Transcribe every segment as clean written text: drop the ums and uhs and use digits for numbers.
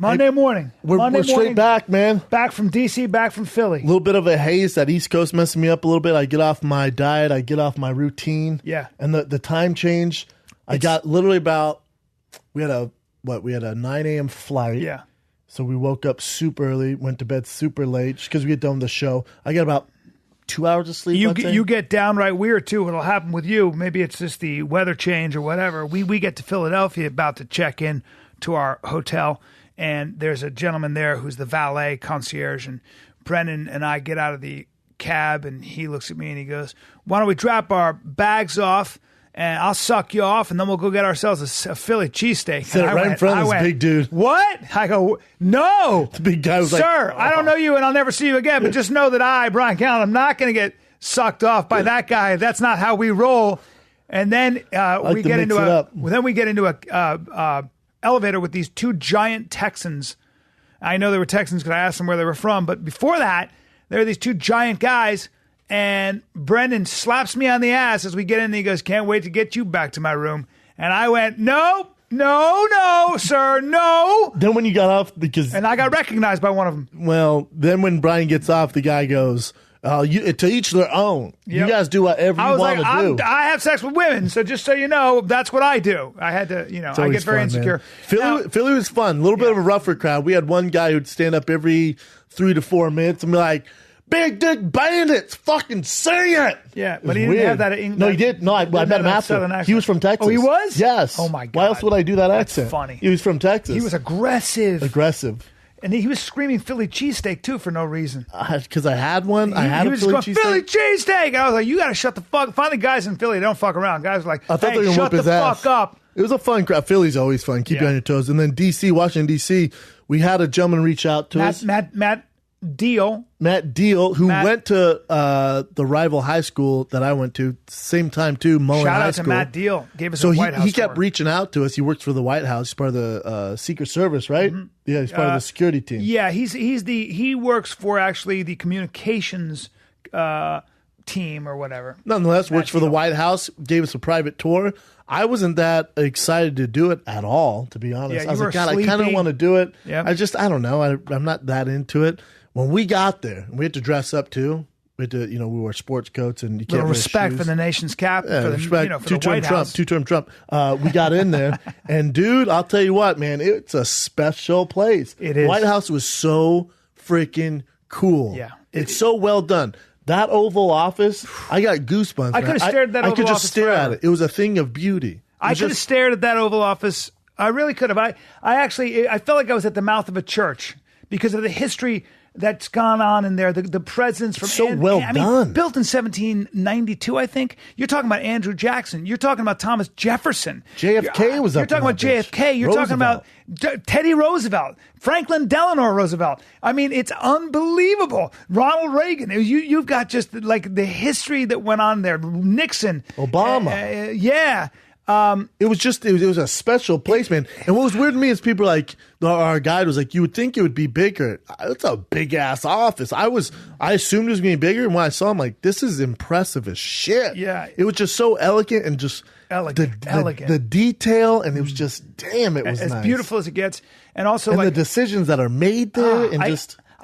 Monday morning. We're straight back, man. Back from D.C., back from Philly. A little bit of a haze. That East Coast messing me up a little bit. I get off my diet. I get off my routine. Yeah. And the time change, I got literally about, we had a 9 a.m. flight. Yeah. So we woke up super early, went to bed super late just because we get done with the show. I got about 2 hours of sleep. You get downright weird, too. What'll happen with you, maybe it's just the weather change or whatever. We get to Philadelphia, about to check in to our hotel, and there's a gentleman there who's the valet concierge, and Brendan and I get out of the cab, and he looks at me and he goes, why don't we drop our bags off, and I'll suck you off, and then we'll go get ourselves a Philly cheesesteak. Sit right in front of this big dude. What? I go, no. The big guy was like, sir, I don't know you, and I'll never see you again, but just know that I, Bryan Callen, I'm not going to get sucked off by that guy. That's not how we roll. And then we get into a elevator with these two giant Texans. I know they were Texans because I asked them where they were from, but before that, there are these two giant guys. And Brendan slaps me on the ass as we get in, and he goes, can't wait to get you back to my room. And I went, no, sir, no. Then when you got off, and I got recognized by one of them. Well, then when Bryan gets off, the guy goes, to each their own. Yep. You guys do whatever you want to do. I have sex with women, so just so you know, that's what I do. I had to, I get very insecure. Philly was fun. A little bit of a rougher crowd. We had one guy who'd stand up every 3 to 4 minutes and be like, big dick bandits, fucking say it. Yeah, but he didn't have that. No, he did. No, I met him after. He was from Texas. Oh, he was? Yes. Oh, my God. Why else would I do that accent? That's funny. He was from Texas. He was aggressive. And he was screaming Philly cheesesteak, too, for no reason. Because I had one. I had a Philly cheesesteak. Philly cheesesteak! I was like, you got to shut the fuck. Finally, guys in Philly don't fuck around. Guys were like, hey, shut the fuck up. It was a fun crowd. Philly's always fun. Keep you on your toes. And then Washington, D.C., we had a gentleman reach out to us. Matt Deal, who went to the rival high school that I went to, same time too, Mullen High School. Shout out to Matt Deal. Gave us a White House he kept reaching out to us. He works for the White House. He's part of the Secret Service, right? Mm-hmm. Yeah, he's part of the security team. Yeah, he works for actually the communications team or whatever. Nonetheless, works for the White House. Gave us a private tour. I wasn't that excited to do it at all, to be honest. Yeah, I was like, God, I kind of want to do it. Yep. I don't know. I'm not that into it. When we got there, we had to dress up too. We had to, we wore sports coats and you can't wear respect shoes. for the nation's cap. Yeah, for the, respect. For the White House. Two-term Trump. We got in there, and dude, I'll tell you what, man, it's a special place. It is. White House was so freaking cool. Yeah, it's so well done. That Oval Office, I got goosebumps. I could have stared at that Oval Office. I could just stare at it. It was a thing of beauty. I could have stared at that Oval Office. I really could have. I felt like I was at the mouth of a church because of the history that's gone on in there. The presidents from done. Built in 1792, I think. You're talking about Andrew Jackson. You're talking about Thomas Jefferson. JFK was up. You're talking about JFK. You're talking about Teddy Roosevelt, Franklin Delano Roosevelt. I mean, it's unbelievable. Ronald Reagan. You've got just like the history that went on there. Nixon, Obama. Yeah. It was a special place, man. And what was weird to me is people like, our guide was like, you would think it would be bigger. It's a big ass office. I assumed it was going to be bigger. And when I saw him, like, this is impressive as shit. Yeah. It was just so elegant and just elegant. The detail. And it was just, damn, it was as nice. beautiful as it gets. And also the decisions that are made there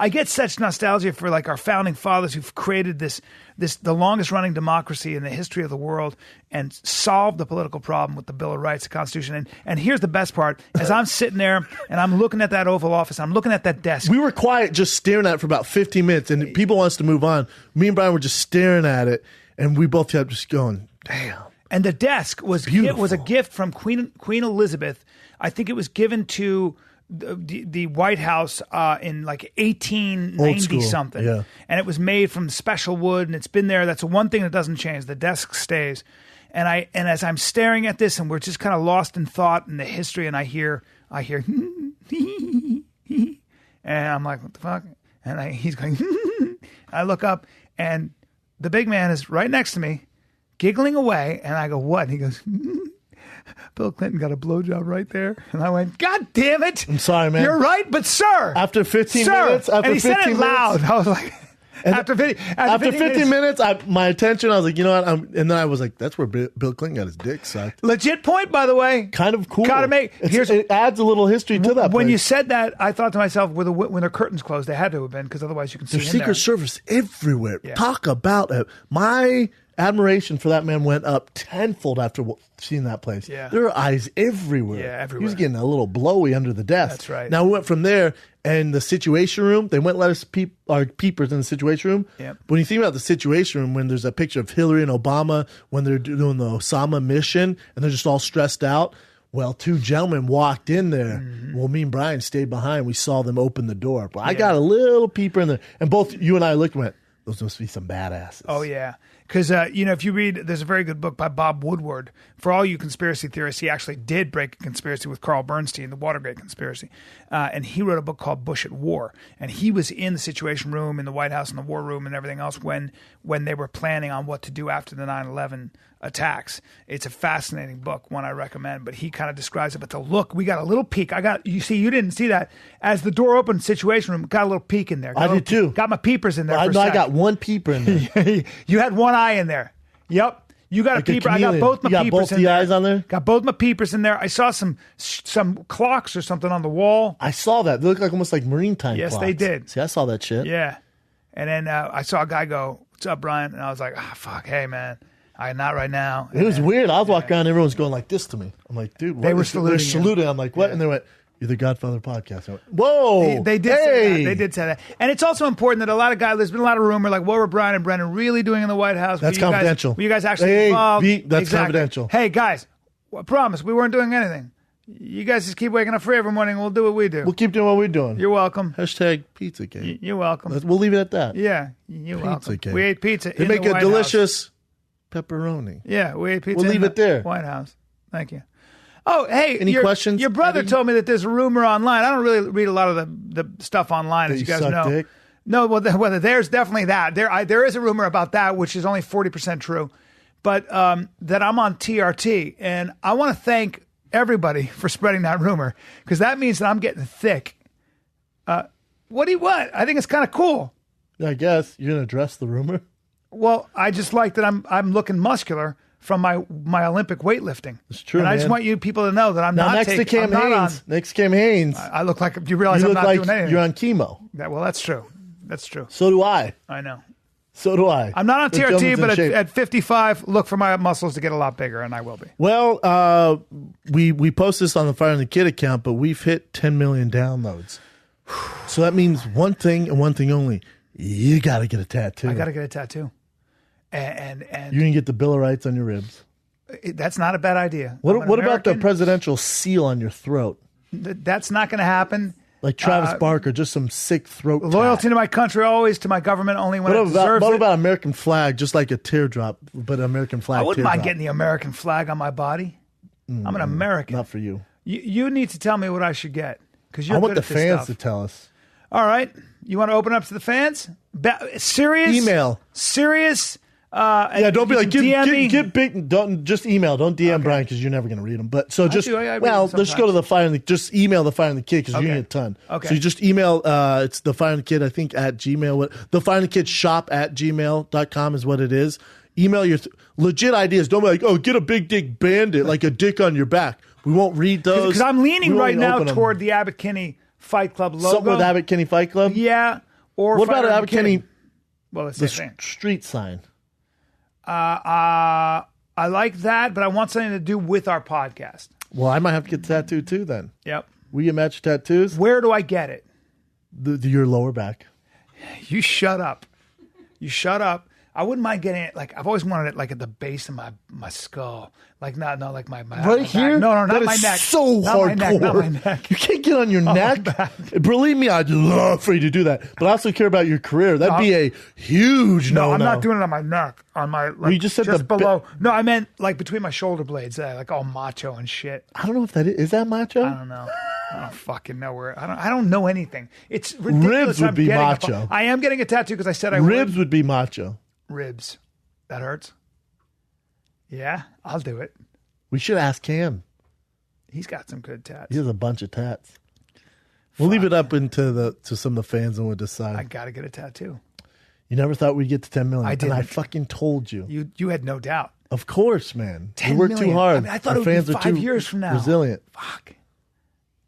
I get such nostalgia for like our founding fathers who've created the longest running democracy in the history of the world and solved the political problem with the Bill of Rights, the Constitution. And here's the best part: as I'm sitting there and I'm looking at that Oval Office, I'm looking at that desk. We were quiet, just staring at it for about 15 minutes, and people want us to move on. Me and Bryan were just staring at it, and we both kept just going, "Damn!" And the desk was a gift from Queen Elizabeth. I think it was given to the White House in like 1890 something, yeah. And it was made from special wood, and it's been there. That's one thing that doesn't change. The desk stays, and as I'm staring at this, and we're just kind of lost in thought in the history, and I hear, and I'm like, what the fuck? And he's going, I look up, and the big man is right next to me, giggling away, and I go, what? And he goes, Bill Clinton got a blowjob right there. And I went, God damn it. I'm sorry, man. You're right, but sir. After 15 minutes. And he said it loud. I was like, After 15 minutes, my attention, I was like, you know what? And then I was like, that's where Bill Clinton got his dick sucked. Legit point, by the way. Kind of cool. It adds a little history to that. When place. you said that, I thought to myself, when the curtains closed, they had to have been, because otherwise you can see There's Secret Service everywhere. Yeah. Talk about it. My admiration for that man went up tenfold after seeing that place. Yeah. There are eyes everywhere. Yeah, everywhere. He was getting a little blowy under the desk. That's right. Now we went from there, and the Situation Room, they wouldn't let us our peepers in the Situation Room. Yep. But when you think about the Situation Room, when there's a picture of Hillary and Obama, when they're doing the Osama mission, and they're just all stressed out, well, two gentlemen walked in there. Mm-hmm. Well, me and Bryan stayed behind. We saw them open the door. But I got a little peeper in there. And both you and I looked and went, those must be some badasses. Oh, yeah. Because, if you read, there's a very good book by Bob Woodward. For all you conspiracy theorists, he actually did break a conspiracy with Carl Bernstein, the Watergate conspiracy. And he wrote a book called Bush at War. And he was in the Situation Room, in the White House, in the War Room, and everything else when they were planning on what to do after the 9/11 attacks. It's a fascinating book, one I recommend. But he kind of describes it. But the look, we got a little peek. You didn't see that. As the door opened, Situation Room, got a little peek in there. I did too. Got my peepers in there. I got one peeper in there. You had one eye in there. Yep. You got like a peeper. I got both my peepers in there. Eyes on there? Got both my peepers in there. I saw some clocks or something on the wall. I saw that. They look like almost like marine time clocks. Yes, they did. See, I saw that shit. Yeah. And then I saw a guy go, "What's up, Bryan?" And I was like, fuck. Hey, man. Not right now. It was weird. I was walking around, everyone's going like this to me. I'm like, dude, what? They were saluting. I'm like, what? Yeah. And they went, "You're the Godfather podcast." I went, whoa. They did say that. They did say that. And it's also important that a lot of guys, there's been a lot of rumor, like, what were Bryan and Brennan really doing in the White House? That's confidential. Were you guys actually involved? That's confidential. Hey, guys, I promise, we weren't doing anything. You guys just keep waking up free every morning. We'll do what we do. We'll keep doing what we're doing. You're welcome. Hashtag Pizzagate. You're welcome. We'll leave it at that. Yeah, you're welcome. Pizzagate. We ate pizza They in make the a White delicious House. pepperoni. Yeah, we ate pizza We'll leave it there. White House. Thank you. Oh, hey. Any questions? Your brother Eddie? told me that there's a rumor online. I don't really read a lot of the stuff online, as you guys know. Dick? No, well, there's definitely that. There is a rumor about that, which is only 40% true. But that I'm on TRT, and I want to thank everybody for spreading that rumor, because that means that I'm getting thick. What do you want? I think it's kind of cool. I guess you're gonna address the rumor. Well, I just like that I'm looking muscular from my Olympic weightlifting. It's true, and I just man. want you people to know that I'm not next to Cam Haines. Next to Cam Haines. I look like, you realize I'm not like doing anything. You're on chemo. Well, that's true. That's true. So do I. I know. So do I. I'm not on TRT, but at 55, look for my muscles to get a lot bigger, and I will be. Well, we post this on the Fire and the Kid account, but we've hit 10 million downloads. So that means one thing and one thing only. You got to get a tattoo. I got to get a tattoo. And you can get the Bill of Rights on your ribs. That's not a bad idea. What about the presidential seal on your throat? That's not going to happen. Like Travis Barker, just some sick throat Loyalty tat. to my country, always to my government, only when it deserves What it. about American flag, just like a teardrop, but American flag I wouldn't teardrop. mind getting the American flag on my body. I'm an American. Not for you. You need to tell me what I should get, because you're I want good the at this fans stuff. to tell us. All right. You want to open up to the fans? Serious? Email. Serious? Yeah, don't be like, DM me. get big. Don't just email. Don't DM Bryan, because you're never going to read them. But so just I let's go to the Fire and the. Just email the Fire and the Kid, because you get a ton. Okay. So you just email. It's the Fire and the Kid, I think, at Gmail. The Fire and the Kid shop at gmail.com is what it is. Email your legit ideas. Don't be like, oh, get a big dick bandit, like a dick on your back. We won't read those. Because I'm leaning right now toward the Abbott Kinney Fight Club logo. Something with Abbott Kinney Fight Club. Yeah. Or what about Abbott Kinney? Well, it's the same thing. Street sign. I like that, but I want something to do with our podcast. Well, I might have to get tattooed too then. Yep. Will you match tattoos? Where do I get it? Your lower back. You shut up. You shut up. I wouldn't mind getting it. Like, I've always wanted it like at the base of my skull. Like, not like my right my here. No, not that my is neck. So not hardcore. My neck, not my neck. You can't get on your neck. Believe me, I'd love for you to do that. But I also care about your career. That'd be a huge no. I'm not doing it on my neck. On my. Like, you just said just below. No, I meant like between my shoulder blades. Like all macho and shit. I don't know if that is that macho. I don't know. I don't fucking know where. I don't know anything. It's ridiculous. Ribs would be macho. I am getting a tattoo because I said I would. Ribs would be macho. Ribs. That hurts. Yeah, I'll do it. We should ask Cam. He's got some good tats. He has a bunch of tats. We'll leave it up to some of the fans and we'll decide. I gotta get a tattoo. You never thought we'd get to 10 million. I didn't. And I fucking told you. You had no doubt. Of course, man. 10 we work million. too hard. I mean, I thought Our it would fans be are 5 too years from now. resilient. Fuck.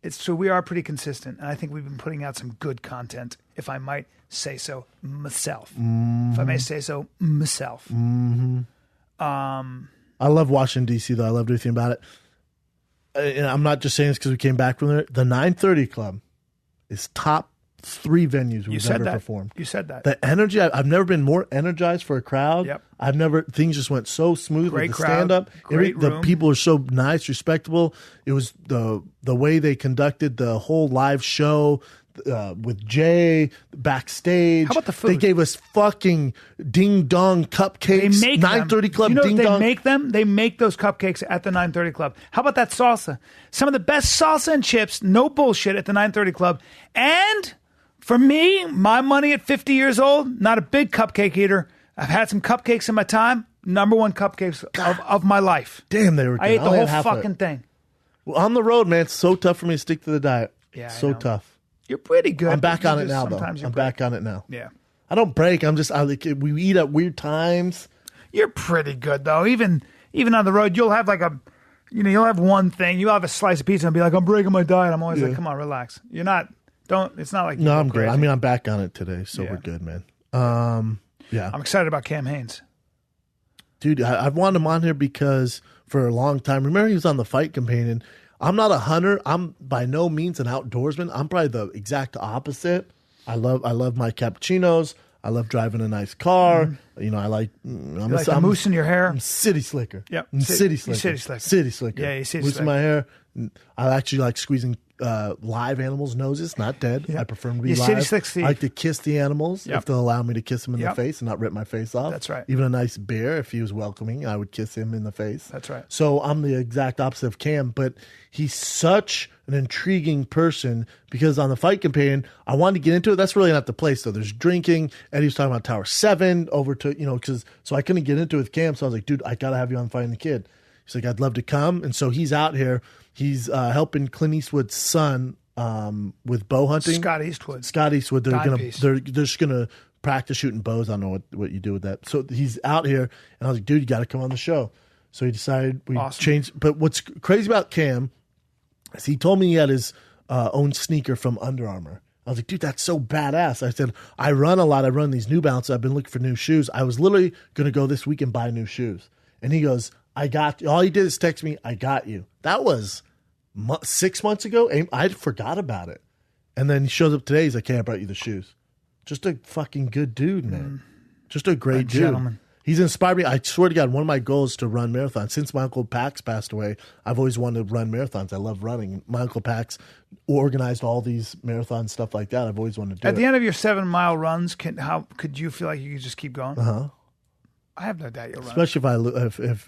It's true. We are pretty consistent, and I think we've been putting out some good content, if I might say so myself. If I may say so myself. I love Washington, D.C., though. I loved everything about it. And I'm not just saying this because we came back from there. The 930 Club is top 3 venues we've ever performed. You said that. The energy, I've never been more energized for a crowd. Yep. Things just went so smooth Great with the crowd, stand-up. great The room. people are so nice, respectable. It was the way they conducted the whole live show with Jay backstage. How about the food? They gave us fucking ding-dong cupcakes. They make 930 them. Club You know, ding-dong. they make them. They make those cupcakes at the 930 Club. How about that salsa? Some of the best salsa and chips, no bullshit, at the 930 Club. And for me, my money at 50 years old, not a big cupcake eater. I've had some cupcakes in my time. Number 1 cupcakes of my life. Damn, they were good. I ate the only whole had half of fucking it. thing. Well, on the road, man, it's so tough for me to stick to the diet. Yeah, I so know. tough. You're pretty good. I'm back but on you it just- now, though. sometimes you I'm break. back on it now. Yeah. I don't break. We eat at weird times. You're pretty good though. Even on the road, you'll have you'll have one thing. You'll have a slice of pizza and be like, "I'm breaking my diet." I'm always like, "Come on, relax." You're not. Don't. It's not like you No, go I'm good. crazy. I mean, I'm back on it today, so Yeah. we're good, man. Yeah, I'm excited about Cam Haines. dude, I've wanted him on here because for a long time. Remember, he was on the Fight Companion. I'm not a hunter. I'm by no means an outdoorsman. I'm probably the exact opposite. I love my cappuccinos. I love driving a nice car. Mm-hmm. You know, I like. You like the mousse in your hair. I'm city slicker. Yep. I'm City- city you slicker. city slicker. City slicker. Yeah, you city Mousse in slicker. my hair. I actually like squeezing live animals' noses, not dead. Yep. I prefer them to be You live. city slick Steve. I like to kiss the animals Yep. if they'll allow me to kiss them in Yep. the face and not rip my face off. That's right. Even a nice bear, if he was welcoming, I would kiss him in the face. That's right. So I'm the exact opposite of Cam, but he's such an intriguing person because on the Fight Companion, I wanted to get into it. That's really not the place, though. There's drinking. Eddie was talking about Tower 7 over to, so I couldn't get into it with Cam. So I was like, dude, I got to have you on Fighting the Kid. He's like, I'd love to come. And so he's out here. He's helping Clint Eastwood's son with bow hunting. Scott Eastwood. They're just gonna practice shooting bows. I don't know what you do with that. So he's out here, and I was like, dude, you got to come on the show. So he decided we changed. But what's crazy about Cam is he told me he had his own sneaker from Under Armour. I was like, dude, that's so badass. I said, I run a lot. I run these New Balance. I've been looking for new shoes. I was literally going to go this week and buy new shoes. And he goes, I got you. All he did is text me, I got you. That was 6 months ago. I forgot about it. And then he shows up today. He's like, hey, I brought you the shoes. Just a fucking good dude, man. Just a great dude. Gentleman. He's inspired me. I swear to God, one of my goals is to run marathons. Since my Uncle Pax passed away, I've always wanted to run marathons. I love running. My Uncle Pax organized all these marathons, stuff like that. I've always wanted to do At it. the end of your 7-mile runs, how could you feel like you could just keep going? I have no doubt you'll run. Especially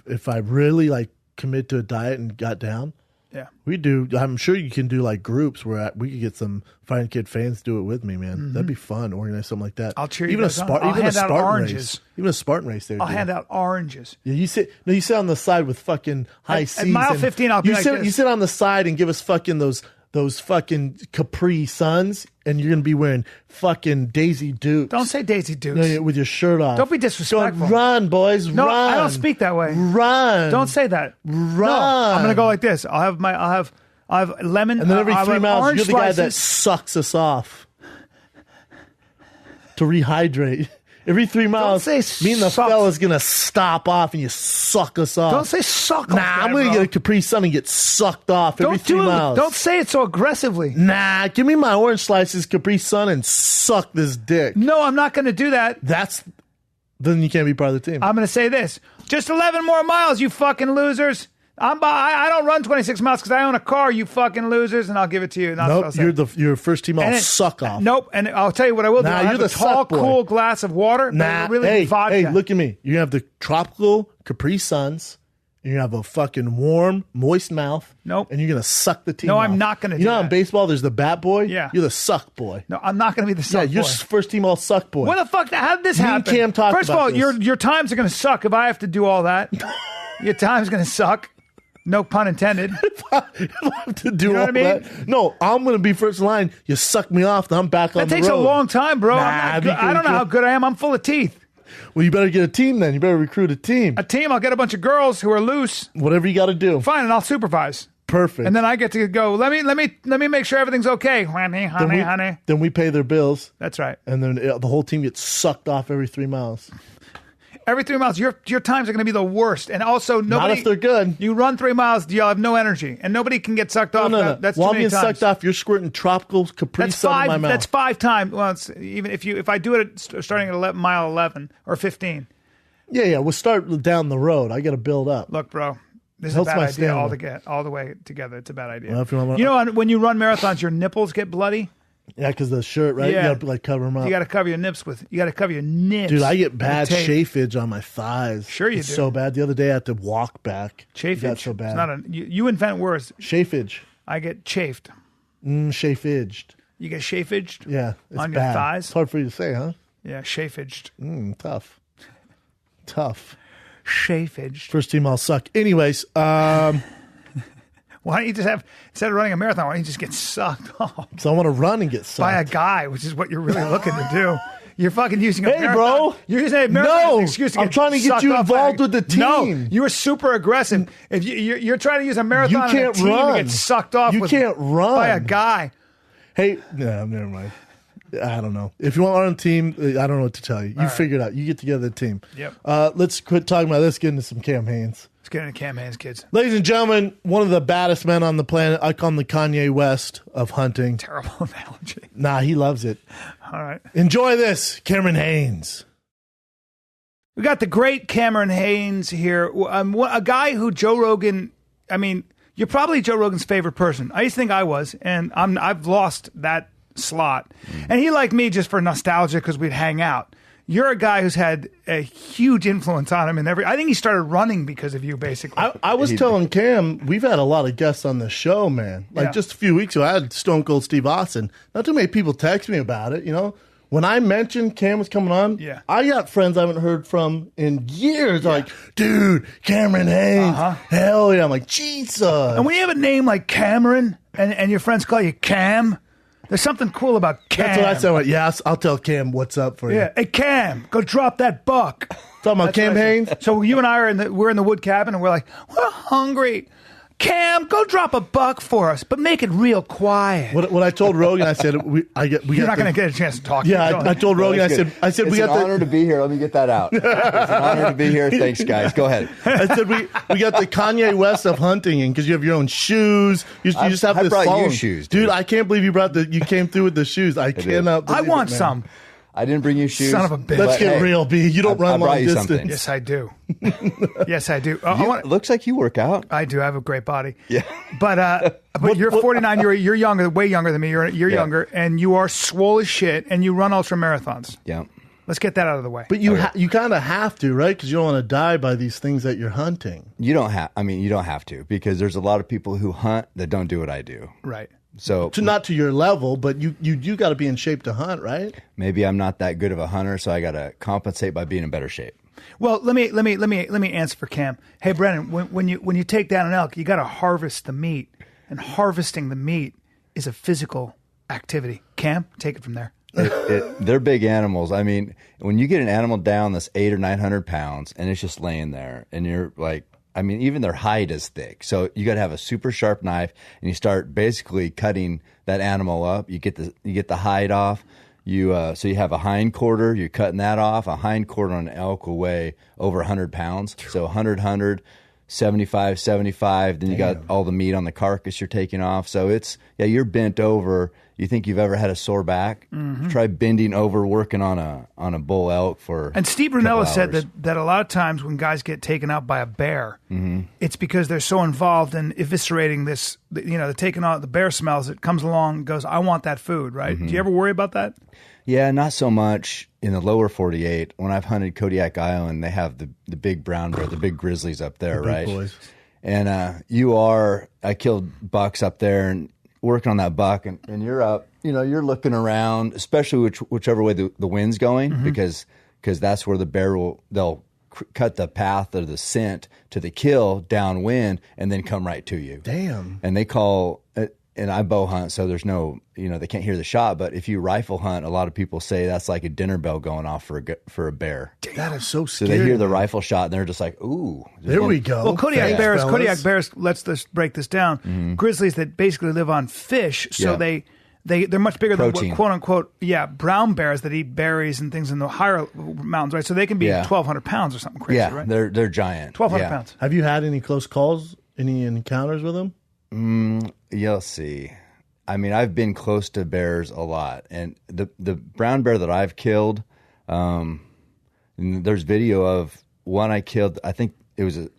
if I really like commit to a diet and got down. Yeah. We do. I'm sure you can do like groups where we could get some Fighting Kid fans to do it with me, man. That'd be fun. Organize something like that. I'll cheer you even guys on. I'll even a hand out Spartan oranges. race. Even a Spartan race. They would I'll do. hand out oranges. Yeah, you sit on the side with fucking high C's. At mile and 15, I'll be you like sit, this. You sit on the side and give us fucking those fucking Capri Suns, and you're gonna be wearing fucking Daisy Dukes. Don't say Daisy Dukes. No, with your shirt off. Don't be disrespectful. Going, run, boys, No, run. I don't speak that way. Run. Don't say that. Run. No, I'm gonna go like this. I'll have lemon. And then every I'll 3 have miles, orange you're the guy that slices. sucks us off to rehydrate. Every 3 miles, say me and the sucks. fella's gonna stop off, and you suck us off. Don't say suck. Nah, off that, I'm gonna bro. get a Capri Sun and get sucked off every Don't 3 do it. miles. Don't say it so aggressively. Nah, give me my orange slices, Capri Sun, and suck this dick. No, I'm not going to do that. Then you can't be part of the team. I'm going to say this. Just 11 more miles, you fucking losers. I don't run 26 miles because I own a car, you fucking losers, and I'll give it to you. Nope, you're first team. I'll And suck off. Nope, and I'll tell you what I will do. Nah, I'll you're have the a tall, suck boy. cool glass of water. Nah, but really hey, vodka. hey, look at me. You're gonna have the tropical Capri Suns. You're gonna have a fucking warm, moist mouth. Nope. And you're gonna suck the team. No, off. I'm not gonna do You know, that. in baseball, there's the bat boy. Yeah. You're the suck boy. No, I'm not going to be the suck Yeah, you're boy. first team all suck boy. What the fuck? How did this Me and happen? Cam talked First of about all, this. your times are going to suck if I have to do all that. Your time's going to suck. No pun intended. If I have to do You know all what I mean? that. No, I'm going to be first in line. You suck me off, then I'm back on the road. That takes a long time, bro. Nah, I don't know how good I am. I'm full of teeth. Well, you better get a team then. You better recruit a team. I'll get a bunch of girls who are loose. Whatever you got to do. Fine, and I'll supervise. Perfect. And then I get to go, let me make sure everything's okay. Honey. Then we pay their bills. That's right. And then the whole team gets sucked off every 3 miles. Every 3 miles, your times are going to be the worst. And also, nobody. Not if they're good. You run 3 miles, you'll have no energy. And nobody can get sucked off. No. That's While too many being times. sucked off, you're squirting tropical Capri Sun in my mouth. That's 5 times. Well, it's, even if I do it starting at mile 11 or 15. Yeah. We'll start down the road. I got to build up. Look, bro. This is a Helps bad my idea stamina. all the way together. It's a bad idea. Well, if you want- you know, when you run marathons, your nipples get bloody. Yeah, because the shirt, right? Yeah. You got to like cover them up. You got to cover your nips with. You got to cover your nips. Dude, I get bad with tape. chafage on my thighs. Sure you it's do. so bad. The other day I had to walk back. Chafage. It got so bad. It's not you invent words. Chafage. I get chafed. Chafaged. You get chafaged. Yeah, it's on bad. your thighs. It's hard for you to say, huh? Yeah, chafaged. Tough. Chafaged. First team all suck. Anyways, Why don't you just have, instead of running a marathon, why don't you just get sucked off so I want to run and get sucked. by a guy, which is what you're really looking to do. You're fucking using a Hey, marathon. bro. You're using a marathon as No, an excuse to I'm get trying to get sucked you off by involved with the team. No, you were super aggressive. If you're trying to use a marathon You can't and a team run. to get sucked off You can't run. by a guy. Hey, no, never mind. I don't know. If you want on a team, I don't know what to tell you. You figure it out. You get together a team. Yep. Let's quit talking about this. Get into some campaigns. Let's get into campaigns, kids. Ladies and gentlemen, one of the baddest men on the planet. I call him the Kanye West of hunting. Terrible analogy. Nah, he loves it. All right. Enjoy this, Cameron Hanes. We got the great Cameron Hanes here, a guy who Joe Rogan. I mean, you're probably Joe Rogan's favorite person. I used to think I was, and I've lost that slot. And he liked me just for nostalgia because we'd hang out. You're a guy who's had a huge influence on him, I think he started running because of you, basically. I was telling Cam, we've had a lot of guests on the show, man. Like Yeah. just a few weeks ago, I had Stone Cold Steve Austin. Not too many people text me about it, you know. When I mentioned Cam was coming on, Yeah. I got friends I haven't heard from in years. Like, dude, Cameron Hanes, hell yeah! I'm like, Jesus. And when you have a name like Cameron, and your friends call you Cam, there's something cool about Cam. That's what I said. I went, yes, I'll tell Cam what's up for you. Yeah, hey Cam, go drop that buck. Talking about Cam Hanes. So you and I we're in the wood cabin, and we're like, we're hungry. Cam, go drop a buck for us, but make it real quiet. What I told Rogan, I said You're not going to get a chance to talk. Yeah, I told Rogan, I said it's we got an honor to be here. Let me get that out. It's an honor to be here. Thanks, guys. Go ahead. I said we got the Kanye West of hunting, and because you have your own shoes, you just have I this brought you phone. shoes, dude. dude. I can't believe you came through with the shoes. I cannot. I Believe want it, man. some. I didn't bring you shoes. Son of a bitch. Let's but get hey, real, B. You don't run I brought long you distance. something. Yes, I do. Yes, I do. It looks like you work out. I do. I have a great body. Yeah. But you're 49. You're younger, way younger than me. You're younger, and you are swole as shit, and you run ultra marathons. Yeah. Let's get that out of the way. But you kind of have to, right? Because you don't want to die by these things that you're hunting. You don't have. I mean, you don't have to because there's a lot of people who hunt that don't do what I do. Right. So Not to your level, but you got to be in shape to hunt, right? maybe I'm not that good of a hunter, so I got to compensate by being in better shape. Well, let me answer for Cam. Hey, Brennan, when you take down an elk, you got to harvest the meat, and harvesting the meat is a physical activity. Cam, take it from there. They're big animals. I mean, when you get an animal down that's 800 or 900 pounds and it's just laying there, and you're like, I mean, even their hide is thick. So you got to have a super sharp knife, and you start basically cutting that animal up. You get the hide off. So you have a hind quarter. You're cutting that off. A hind quarter on an elk will weigh over 100 pounds. So 100, 75. Then you got all the meat on the carcass you're taking off. So you're bent over. You think you've ever had a sore back? Mm-hmm. Try bending over working on a bull elk for. And Steve Brunella said that a lot of times when guys get taken out by a bear, it's because they're so involved in eviscerating this. They're taking out the bear smells. It comes along, and goes, I want that food, right? Do you ever worry about that? Yeah, not so much in the lower 48. When I've hunted Kodiak Island, they have the big brown bear, the big grizzlies up there, right? Boys. And I killed bucks up there and working on that buck, and you're up, you're looking around, especially whichever way the wind's going, because that's where the bear they'll cut the path of the scent to the kill downwind and then come right to you. Damn. And they call it, and I bow hunt, so there's no, they can't hear the shot. But if you rifle hunt, a lot of people say that's like a dinner bell going off for a bear. That is so So scary. they hear the rifle shot and they're just like, ooh. There we go. Well, Kodiak Thanks, bears, let's break this down. Grizzlies that basically live on fish, so they're much bigger than what, quote unquote, brown bears that eat berries and things in the higher mountains, right? So they can be 1,200 pounds or something crazy, right? They're giant. 1,200 pounds. Have you had any close calls, any encounters with them? You'll see. I mean, I've been close to bears a lot, and the brown bear that I've killed, there's video of one I killed. I think it wasn't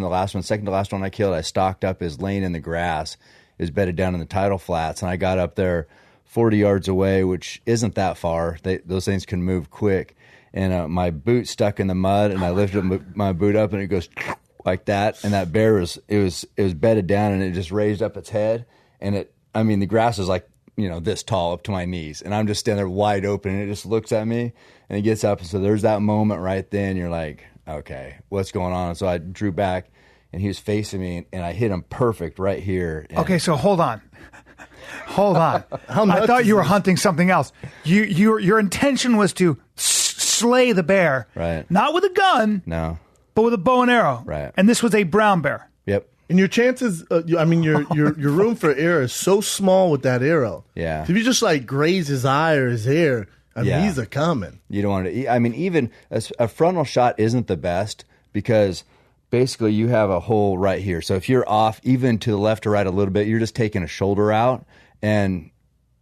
the last one. Second to last one I killed, I stalked up, is laying in the grass, is bedded down in the tidal flats, and I got up there 40 yards away, which isn't that far. Those things can move quick, and my boot stuck in the mud, and I lifted my boot up, and it goes like that, and that bear was bedded down, and it just raised up its head, and the grass is like this tall up to my knees, and I'm just standing there wide open, and it just looks at me, and it gets up, and so there's that moment right then, you're like, okay, what's going on? And so I drew back, and he was facing me, and I hit him perfect right here. Okay, so hold on. I thought you were hunting something else. Your intention was to slay the bear, right? Not with a gun, no, but with a bow and arrow, right? And this was a brown bear. Yep. And your chances, your room for error is so small with that arrow. Yeah. So if you just like graze his eye or his ear, these are coming. You don't want to. I mean, even a frontal shot isn't the best because basically you have a hole right here. So if you're off even to the left or right a little bit, you're just taking a shoulder out, and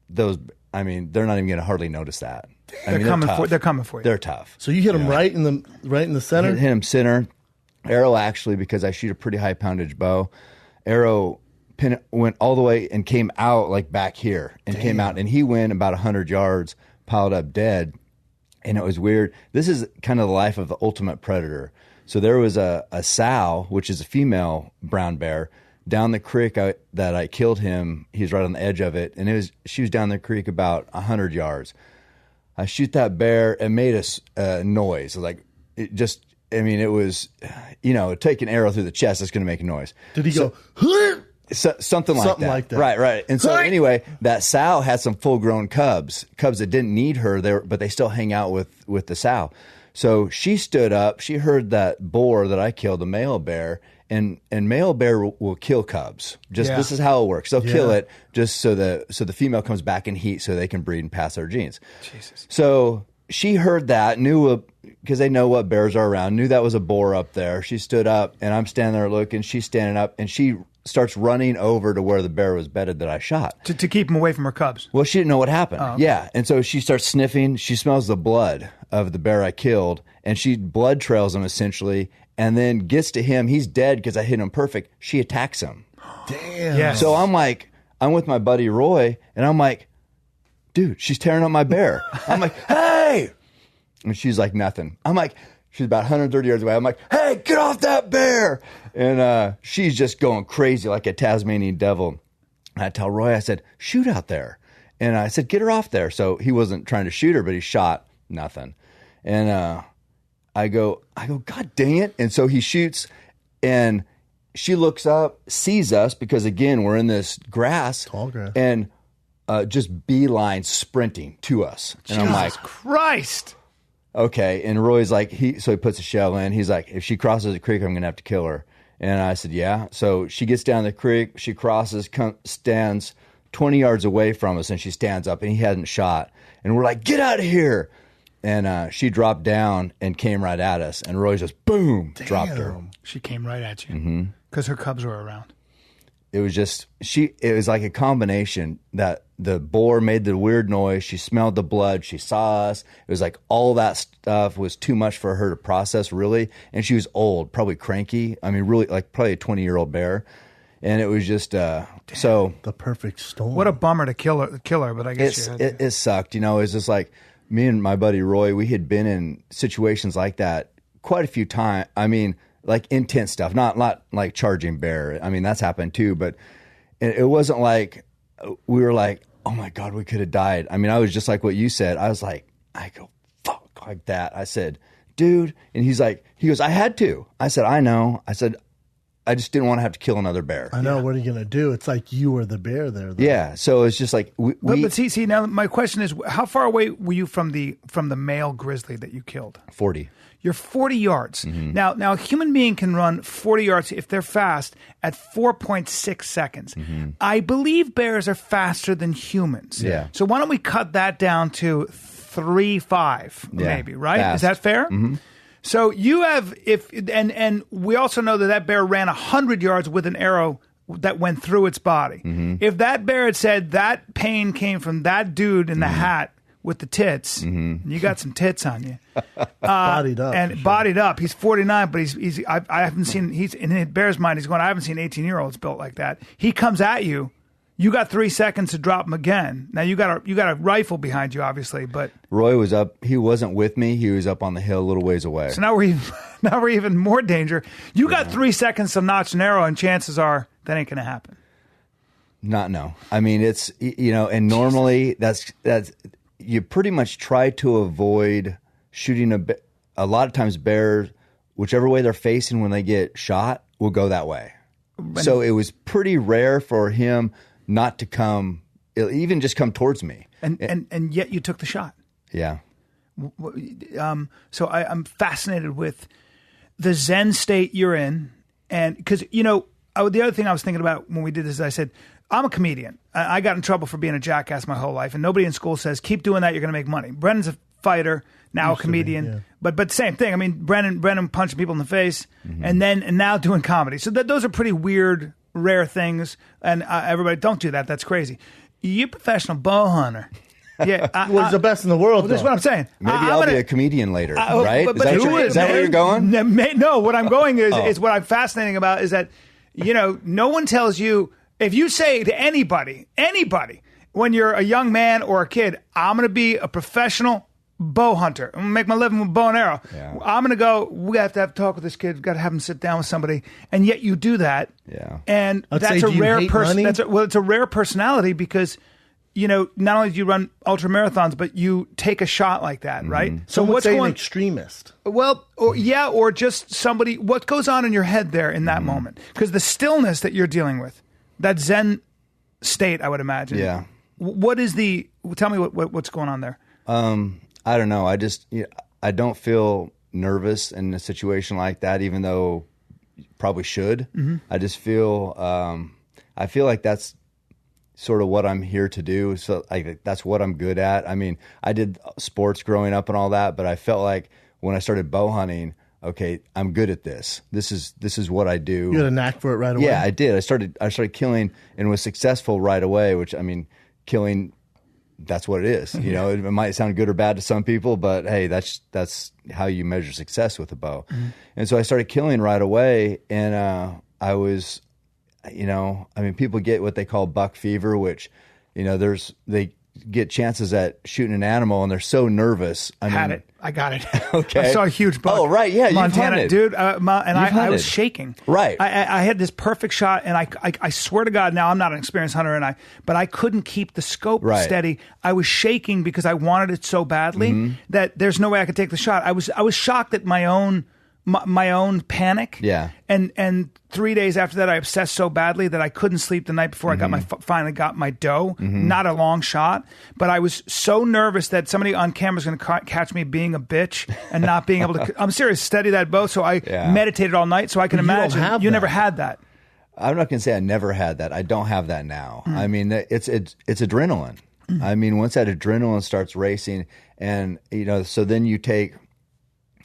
they're not even going to hardly notice that. They're coming for you. They're tough. So you hit him right in the center. Hit him center. Arrow, actually, because I shoot a pretty high poundage bow, arrow pin went all the way and came out like back here and came out, and he went about 100 yards, piled up dead. And it was weird. This is kind of the life of the ultimate predator. So there was a sow, which is a female brown bear, down the creek that I killed him. He was right on the edge of it, and she was down the creek about 100 yards. I shoot that bear and made a noise. Like it just, it was, take an arrow through the chest, it's going to make a noise. Did he go? Something like that. Right. And so anyway, that sow had some full-grown cubs that didn't need her there, but they still hang out with the sow. So she stood up. She heard that boar that I killed, the male bear, and male bear will kill cubs. This is how it works. They'll kill it just so the female comes back in heat so they can breed and pass their genes. Jesus. So she heard that, knew because they know what bears are around, knew that was a boar up there. She stood up, and I'm standing there looking. She's standing up, and she starts running over to where the bear was bedded that I shot. To keep him away from her cubs. Well, she didn't know what happened. Oh, okay. Yeah. And so she starts sniffing. She smells the blood of the bear I killed, and she blood trails him essentially, and then gets to him. He's dead because I hit him perfect. She attacks him. Damn. Yes. So I'm with my buddy Roy, and I'm like, dude, she's tearing up my bear. I'm like, hey! And she's like, nothing. I'm like, she's about 130 yards away. I'm like, hey, get off that bear! And she's just going crazy like a Tasmanian devil. And I tell Roy, I said, shoot out there. And I said, get her off there. So he wasn't trying to shoot her, but he shot nothing. And I go, God dang it. And so he shoots, and she looks up, sees us, because again, we're in this grass. Tall grass. And just beeline sprinting to us. And I'm like, Christ. Okay. And Roy's like, so he puts a shell in. He's like, if she crosses the creek, I'm going to have to kill her. And I said, yeah. So she gets down the creek. She crosses, stands 20 yards away from us, and she stands up, and he hadn't shot. And we're like, get out of here. And she dropped down and came right at us. And Roy just, boom, dropped her. She came right at you because her cubs were around. It was just, it was like a combination that the boar made the weird noise. She smelled the blood. She saw us. It was like all that stuff was too much for her to process, really. And she was old, probably cranky. I mean, really, like probably a 20-year-old bear. And it was just, so. The perfect storm. What a bummer to kill her, but I guess it sucked. It was just like me and my buddy Roy, we had been in situations like that quite a few times. I mean, like intense stuff, not like charging bear. I mean, that's happened too, but it wasn't like we were like, oh my God, we could have died. I mean, I was just like what you said. I was like, I go, fuck, like that. I said, dude. And he goes, I had to. I said, I know. I said, I just didn't want to have to kill another bear. I know. What are you going to do? It's like you were the bear there. Though. Yeah. So it's just like but see. Now my question is, how far away were you from the male grizzly that you killed? 40. You're 40 yards. Now a human being can run 40 yards if they're fast at 4.6 seconds. I believe bears are faster than humans. Yeah. So why don't we cut that down to 3.5 maybe? Right? Fast. Is that fair? So you have and we also know that bear ran 100 yards with an arrow that went through its body. If that bear had said that pain came from that dude in the hat with the tits, you got some tits on you, bodied up, and bodied up. He's 49, but he's I haven't seen. He's in his bear's mind. He's going. I haven't seen 18-year-olds built like that. He comes at you. You got 3 seconds to drop him again. Now you got a rifle behind you, obviously, but Roy was up. He wasn't with me. He was up on the hill a little ways away. So now we're even more danger. You got 3 seconds to notch an arrow, and chances are that ain't going to happen. No. I mean, it's and normally that's you pretty much try to avoid shooting a lot of times bears, whichever way they're facing when they get shot, will go that way. So it was pretty rare for him not to come, even just come towards me. And yet you took the shot. Yeah. So I'm fascinated with the Zen state you're in. And because, the other thing I was thinking about when we did this is I said, I'm a comedian. I got in trouble for being a jackass my whole life. And nobody in school says, keep doing that, you're going to make money. Brennan's a fighter, now a comedian. Yeah. But same thing. I mean, Brennan punching people in the face and now doing comedy. So those are pretty weird, rare things. And everybody, don't do that. That's crazy. You're a professional bow hunter. Yeah, well, he's the best in the world. Well, that's what I'm saying. Maybe I'll be a comedian later, right? Is that where you're going? No, what I'm going is what I'm fascinating about is that, no one tells you, if you say to anybody, when you're a young man or a kid, I'm going to be a professional bow hunter. I'm going to make my living with bow and arrow. Yeah. I'm going to go, we have to have a talk with this kid. We've got to have him sit down with somebody. And yet you do that. Yeah. And that's a rare person. It's a rare personality because, not only do you run ultra marathons, but you take a shot like that, right? So what's an extremist? Well, or just somebody, what goes on in your head there in that moment? Because the stillness that you're dealing with, that Zen state, I would imagine. Yeah. Tell me what's going on there. I don't know. I don't feel nervous in a situation like that, even though you probably should. I just feel, I feel like that's sort of what I'm here to do. So that's what I'm good at. I mean, I did sports growing up and all that, but I felt like when I started bow hunting, okay, I'm good at this. This is what I do. You had a knack for it right away. Yeah, I did. I started killing and was successful right away, which, I mean, killing, that's what it is. It might sound good or bad to some people, but hey, that's how you measure success with a bow. And so I started killing right away, and I was, people get what they call buck fever, which, they get chances at shooting an animal and they're so nervous. I got it. Okay. I saw a huge buck. Oh, right. Yeah. Montana, dude. I was shaking. Right. I had this perfect shot, and I swear to God, now I'm not an experienced hunter, but I couldn't keep the scope steady. I was shaking because I wanted it so badly that there's no way I could take the shot. I was shocked at my own panic. Yeah. And 3 days after that, I obsessed so badly that I couldn't sleep the night before I got finally got my doe. Not a long shot, but I was so nervous that somebody on camera was going to catch me being a bitch and not being able to. I'm serious. Steady that bow. So I meditated all night. So I can imagine you never had that. I'm not going to say I never had that. I don't have that now. I mean, it's adrenaline. I mean, once that adrenaline starts racing, and so then you take.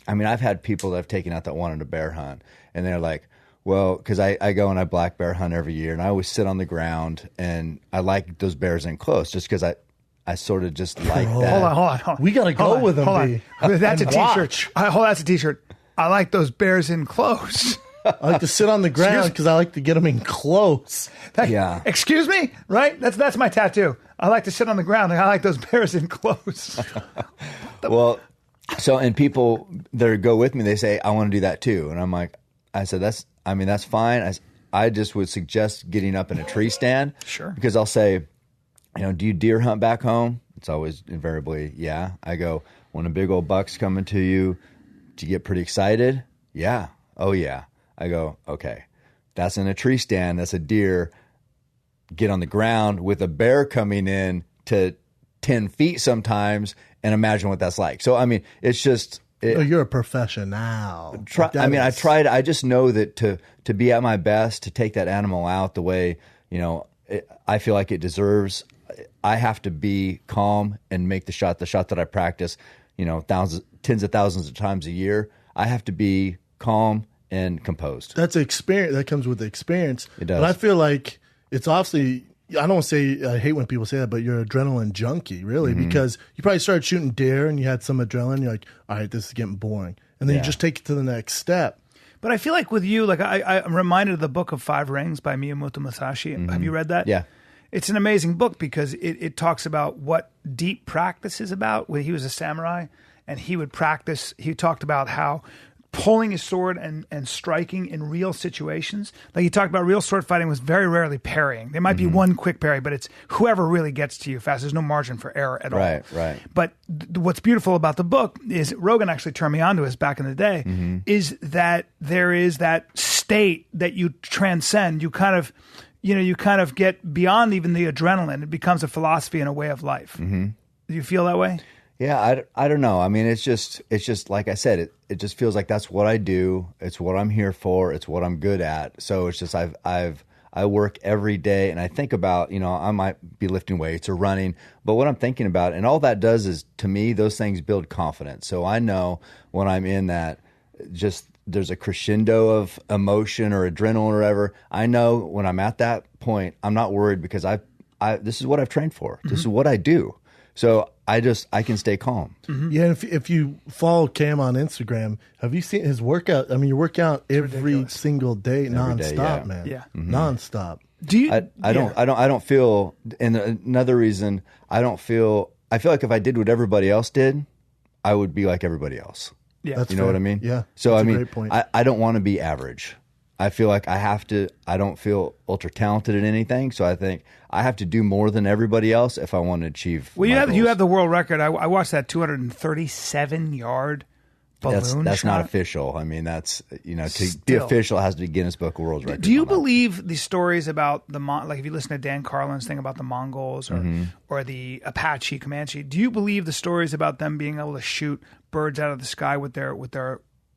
I mean, I've had people that I've taken out that wanted a bear hunt, and they're like, well, because I go and I black bear hunt every year, and I always sit on the ground, and I like those bears in close just because I sort of just like that. Hold on. We got to go with them. That's a T-shirt. That's a T-shirt. I like those bears in close. I like to sit on the ground because I like to get them in close. Yeah. Excuse me? Right? That's my tattoo. I like to sit on the ground, and I like those bears in close. Well... So, and people that go with me, they say, I want to do that too. And I'm like, I said, that's fine. I just would suggest getting up in a tree stand. Sure. Because I'll say, do you deer hunt back home? It's always invariably, yeah. I go, when a big old buck's coming to you, Do you get pretty excited? Yeah. Oh, yeah. I go, okay, that's in a tree stand. That's a deer. Get on the ground with a bear coming in to 10 feet sometimes and imagine what that's like. So, I mean, it's just... you're a professional. I just know that to be at my best, to take that animal out the way, I feel like it deserves, I have to be calm and make the shot that I practice, tens of thousands of times a year. I have to be calm and composed. That's experience. That comes with the experience. It does. But I feel like it's obviously, I don't want to say, I hate when people say that, but you're an adrenaline junkie, really, because you probably started shooting deer and you had some adrenaline. You're like, all right, this is getting boring. And then you just take it to the next step. But I feel like with you, like I'm reminded of the book of Five Rings by Miyamoto Musashi. Have you read that? Yeah. It's an amazing book because it talks about what deep practice is about. When he was a samurai and he would practice, he talked about how pulling his sword and striking in real situations. Like he talked about real sword fighting was very rarely parrying. There might be one quick parry, but it's whoever really gets to you fast. There's no margin for error at all. Right. But what's beautiful about the book is Rogan actually turned me on to this back in the day, is that there is that state that you transcend. You kind of get beyond even the adrenaline. It becomes a philosophy and a way of life. Do you feel that way? Yeah, I don't know. I mean, it's just like I said, it just feels like that's what I do. It's what I'm here for. It's what I'm good at. So it's just I work every day and I think about, I might be lifting weights or running, but what I'm thinking about, and all that does is, to me, those things build confidence. So I know when I'm in that, just there's a crescendo of emotion or adrenaline or whatever. I know when I'm at that point, I'm not worried because this is what I've trained for. This is what I do. So I can stay calm. Yeah, if you follow Cam on Instagram, have you seen his workout? I mean, you work out every single day, nonstop, man. Yeah, nonstop. Do you? I don't feel. And another reason, I feel like if I did what everybody else did, I would be like everybody else. Yeah, That's you know fair. what I mean. Yeah. So that's I mean, a great point. I don't want to be average. I feel like I have to. I don't feel ultra talented at anything, so I think I have to do more than everybody else if I want to achieve. Well, my you goals. have the world record. I watched that 237-yard balloon. That's shot. not official. I mean, that's to be official, it has to be Guinness Book of World Records. Do you believe the stories about like if you listen to Dan Carlin's thing about the Mongols or the Apache Comanche? Do you believe the stories about them being able to shoot birds out of the sky with their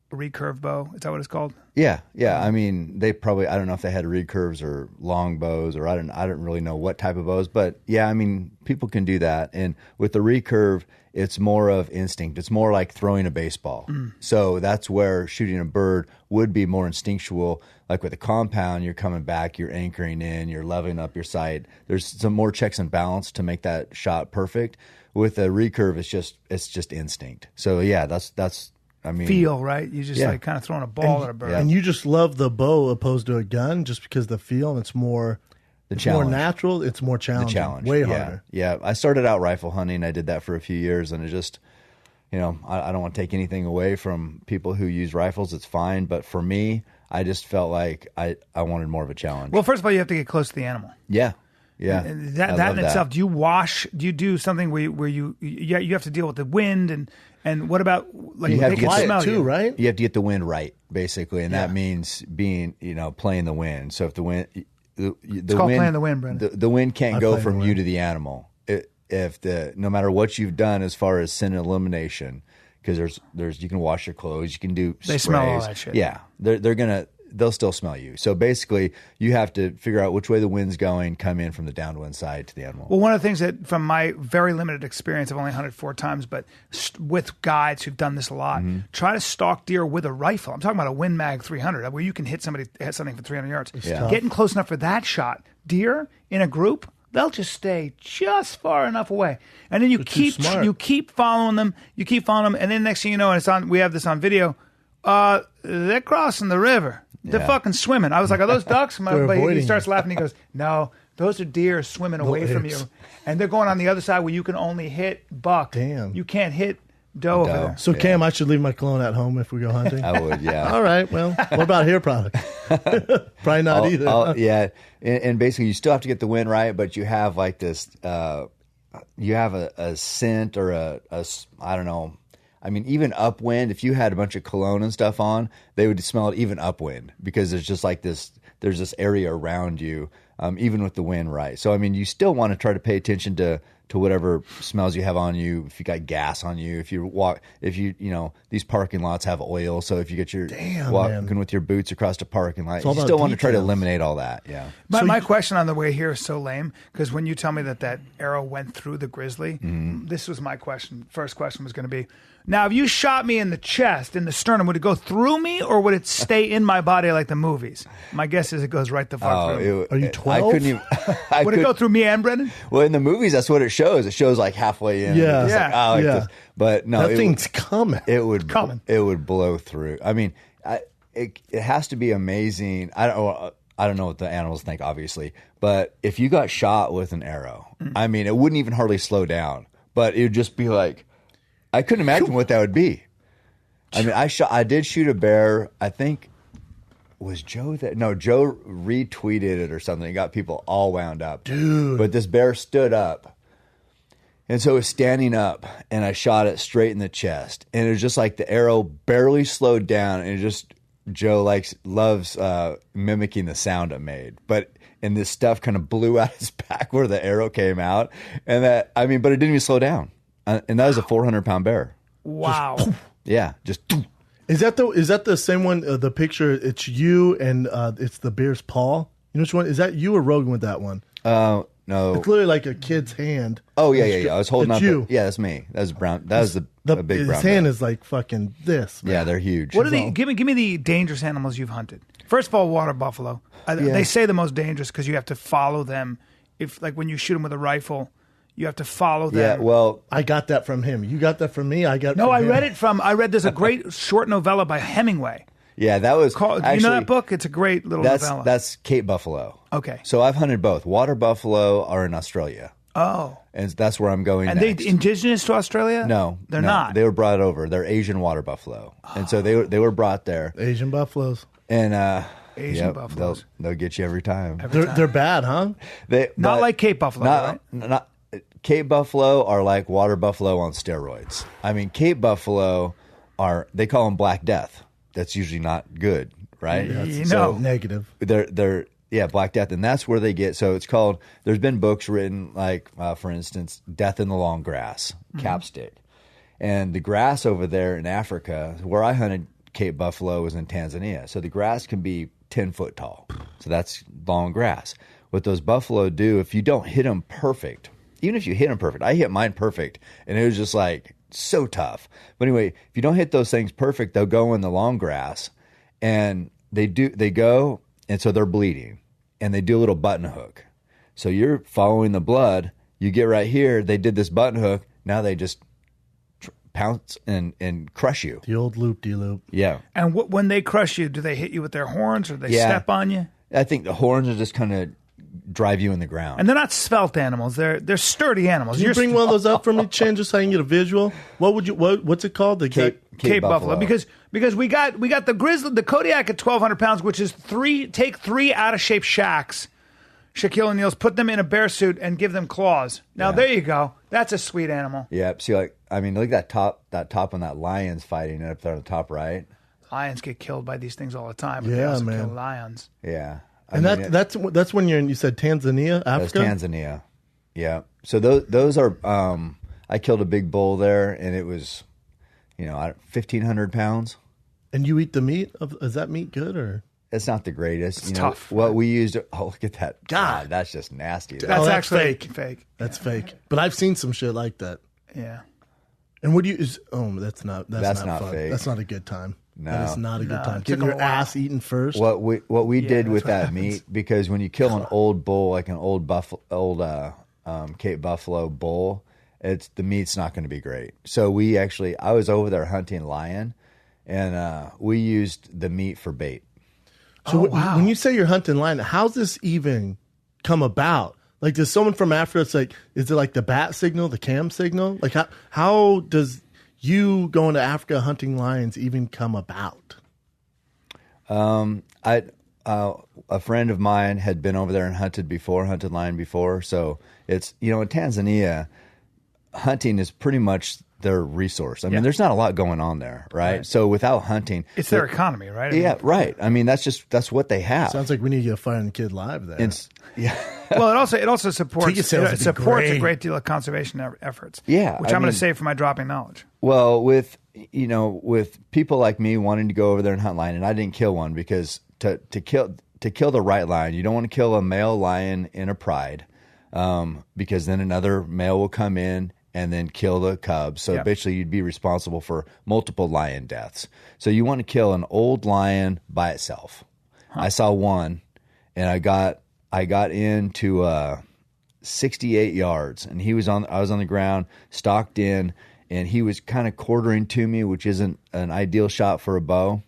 recurve bow? Is that what it's called? Yeah. I mean, they probably, I don't know if they had recurves or long bows, or I don't really know what type of bows, but yeah, I mean, people can do that. And with the recurve, it's more of instinct. It's more like throwing a baseball. So that's where shooting a bird would be more instinctual. Like with a compound, you're coming back, you're anchoring in, you're leveling up your sight. There's some more checks and balance to make that shot perfect. With a recurve, it's just instinct. So yeah, that's I mean, feel, right? You just like kind of throwing a ball at a bird. And you just love the bow opposed to a gun just because the feel, and it's more more natural, it's more challenging. The challenge. Way harder. Yeah. I started out rifle hunting. I did that for a few years, and it just, I don't want to take anything away from people who use rifles. It's fine. But for me, I just felt like I wanted more of a challenge. Well, first of all, you have to get close to the animal. Yeah. And that in itself. Do you wash? Do you do something where you have to deal with the wind and what about like you have they to can get smell too, you, right? You have to get the wind right, basically, and that means being playing the wind. So if the wind, it's called playing the wind, Brendan. The wind can't go from you to the animal. No matter what you've done as far as sin elimination, because there's you can wash your clothes, you can do they sprays. Smell all that shit. Yeah, they'll still smell you. So basically, you have to figure out which way the wind's going, come in from the downwind side to the animal. Well, one of the things that, from my very limited experience, I've only hunted 4 times, but with guides who've done this a lot, try to stalk deer with a rifle. I'm talking about a Win Mag 300, where you can hit something for 300 yards. Yeah. Getting close enough for that shot. Deer in a group, they'll just stay just far enough away, and then you keep following them. And then next thing you know, and we have this on video. They're crossing the river. They're fucking swimming. I was like, are those ducks? But he starts laughing. He goes, no, those are deer swimming away from you. And they're going on the other side where you can only hit buck. Damn. You can't hit doe over there. So, Cam, I should leave my cologne at home if we go hunting? I would, yeah. All right. Well, what about hair products? Probably not either. Yeah. And basically, you still have to get the wind right, but you have like this, you have a scent or I don't know, I mean, even upwind, if you had a bunch of cologne and stuff on, they would smell it even upwind because there's just like this, there's this area around you, even with the wind right. So, I mean, you still want to try to pay attention to whatever smells you have on you. If you got gas on you, if you these parking lots have oil. So if you get your walking with your boots across the parking lot, you still want to try to eliminate all that. Yeah. My question on the way here is so lame because when you tell me that arrow went through the grizzly, this was my question. First question was going to be, now, if you shot me in the chest, in the sternum, would it go through me or would it stay in my body like the movies? My guess is it goes right the fuck through. Are you 12? I couldn't even. Would it go through me and Brendan? Well, in the movies, that's what it shows. It shows like halfway in. Yeah. But no, that thing's coming. It would blow through. I mean, it has to be amazing. I don't know what the animals think, obviously, but if you got shot with an arrow, I mean, it wouldn't even hardly slow down, but it would just be like. I couldn't imagine what that would be. I mean, I did shoot a bear. I think was Joe that? No, Joe retweeted it or something. It got people all wound up, dude. But this bear stood up, and so it was standing up, and I shot it straight in the chest, and it was just like the arrow barely slowed down, and it just Joe loves mimicking the sound it made, and this stuff kind of blew out his back where the arrow came out, but it didn't even slow down. And that was a 400-pound bear. Wow. Just. Is that the same one? The picture, it's you and it's the bear's paw. You know which one? Is that you or Rogan with that one? No. It's literally like a kid's hand. Oh yeah. I was holding up. You. That's me. That was brown. That was a big brown. His hand bear. is like fucking this. Man. Yeah, they're huge. What are the? Give me the dangerous animals you've hunted. First of all, water buffalo. They say the most dangerous because you have to follow them. If like when you shoot them with a rifle. You have to follow them. Yeah, well, I got that from him. You got that from me. I read there's a great short novella by Hemingway. Yeah, that was called. You know that book? It's a great little novella. That's Cape buffalo. Okay. So I've hunted both. Water buffalo are in Australia. Oh. And that's where I'm going and next. They indigenous to Australia? No. They're not. They were brought over. They're Asian water buffalo. And so they were brought there. Asian buffaloes. And Asian buffaloes. They'll get you every time. They're bad, huh? Not like Cape buffalo, right? Not Cape buffalo are like water buffalo on steroids. I mean, Cape buffalo they call them Black Death. That's usually not good, right? Negative. They're Black Death, and that's where they get. So it's called. There's been books written like, for instance, Death in the Long Grass, Capstick, and the grass over there in Africa, where I hunted Cape buffalo, was in Tanzania. So the grass can be 10 foot tall. So that's long grass. What those buffalo do, if you don't hit them perfect. Even if you hit them perfect, I hit mine perfect, and it was just like so tough. But anyway, if you don't hit those things perfect, they'll go in the long grass, and they go, and so they're bleeding, and they do a little button hook. So you're following the blood. You get right here. They did this button hook. Now they just pounce and crush you. The old loop-de-loop. Yeah. And when they crush you, do they hit you with their horns, or they step on you? I think the horns are just kind of drive you in the ground. And they're not svelte animals. They're sturdy animals. Can you bring one of those up for me, Chin, just so I can get a visual? What's it called? The Cape buffalo. Because we got the grizzly, the Kodiak at 1,200 pounds, which is take three out of shape shacks. Shaquille O'Neal's put them in a bear suit and give them claws. Now there you go. That's a sweet animal. Yeah. See, look at that top on that lion's fighting up there on the top right. Lions get killed by these things all the time. But yeah, they also man. kill lions. Yeah. That's when you said Tanzania, Africa? That's Tanzania. Yeah. So those are I killed a big bull there, and it was 1,500 pounds. And you eat the meat? Is that meat good or? It's not the greatest. It's tough. What we used. Oh, look at that! God, that's just nasty. That's actually fake. That's fake. But I've seen some shit like that. Yeah. And what do you? That's not fun. fake. That's not a good time. No, that is not a good time. Getting your ass eaten first. What we did with that meat, because when you kill an old bull, like an old Cape buffalo bull, the meat's not going to be great. So I was over there hunting lion, and we used the meat for bait. So when you say you're hunting lion, how's this even come about? Like, does someone from Africa, is it like the bat signal, the cam signal? Like, how does you going to Africa hunting lions even come about? A friend of mine had been over there and hunted lion before. So it's, in Tanzania, hunting is pretty much their resource. I mean, there's not a lot going on there, right? So without hunting, it's their economy, right? Right. I mean, that's what they have. Sounds like we need to get Fire and Kid live there. Well, it also supports a great deal of conservation efforts. Yeah, which I'm going to save for my dropping knowledge. Well, with people like me wanting to go over there and hunt lion, and I didn't kill one because to kill the right lion, you don't want to kill a male lion in a pride, because then another male will come in and then kill the cubs. So basically you'd be responsible for multiple lion deaths. So you want to kill an old lion by itself. I saw one, and I got into 68 yards, and I was on the ground, stalked in, and he was kind of quartering to me, which isn't an ideal shot for a bow.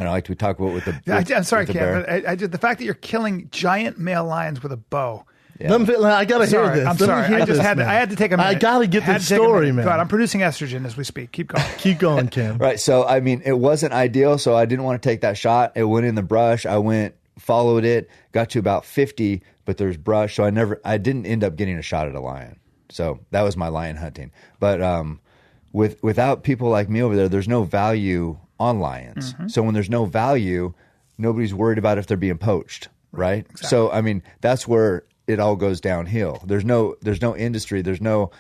And we talk about with the I'm sorry, Cam, but the fact that you're killing giant male lions with a bow. Yeah. I gotta hear this. I'm sorry. I had to take a minute. I gotta get this story, man. God, I'm producing estrogen as we speak. Keep going. Keep going, Cam. Right. So, I mean, it wasn't ideal, so I didn't want to take that shot. It went in the brush. I followed it, got to about 50, but there's brush, so I didn't end up getting a shot at a lion. So that was my lion hunting. But without people like me over there, there's no value on lions. Mm-hmm. So when there's no value, nobody's worried about if they're being poached, right? Exactly. So, I mean, that's where it all goes downhill. There's no industry. The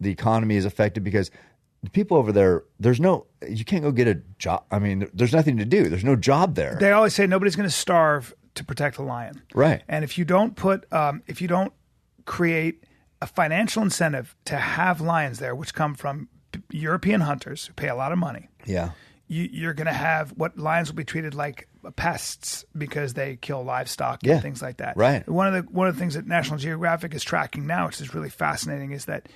economy is affected because the people over there, you can't go get a job. I mean, there's nothing to do. There's no job there. They always say nobody's going to starve to protect a lion. Right. And if you don't create a financial incentive to have lions there, which come from European hunters who pay a lot of money. Yeah. You're going to have what lions will be treated like pests because they kill livestock and things like that. Right. One of the things that National Geographic is tracking now, which is really fascinating, is that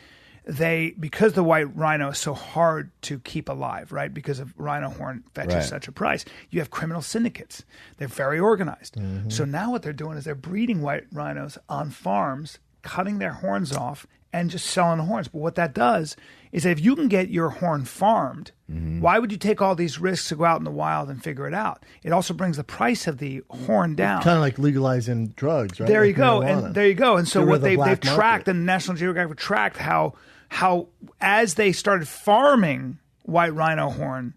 because the white rhino is so hard to keep alive, right? Because of rhino horn fetches such a price, you have criminal syndicates. They're very organized. Mm-hmm. So now what they're doing is they're breeding white rhinos on farms, cutting their horns off and just selling the horns. But what that does is that if you can get your horn farmed, why would you take all these risks to go out in the wild and figure it out? It also brings the price of the horn down. Kind of like legalizing drugs, right? There you like go. marijuana. And there you go. And so what they've tracked, market. and National Geographic tracked how as they started farming white rhino horn,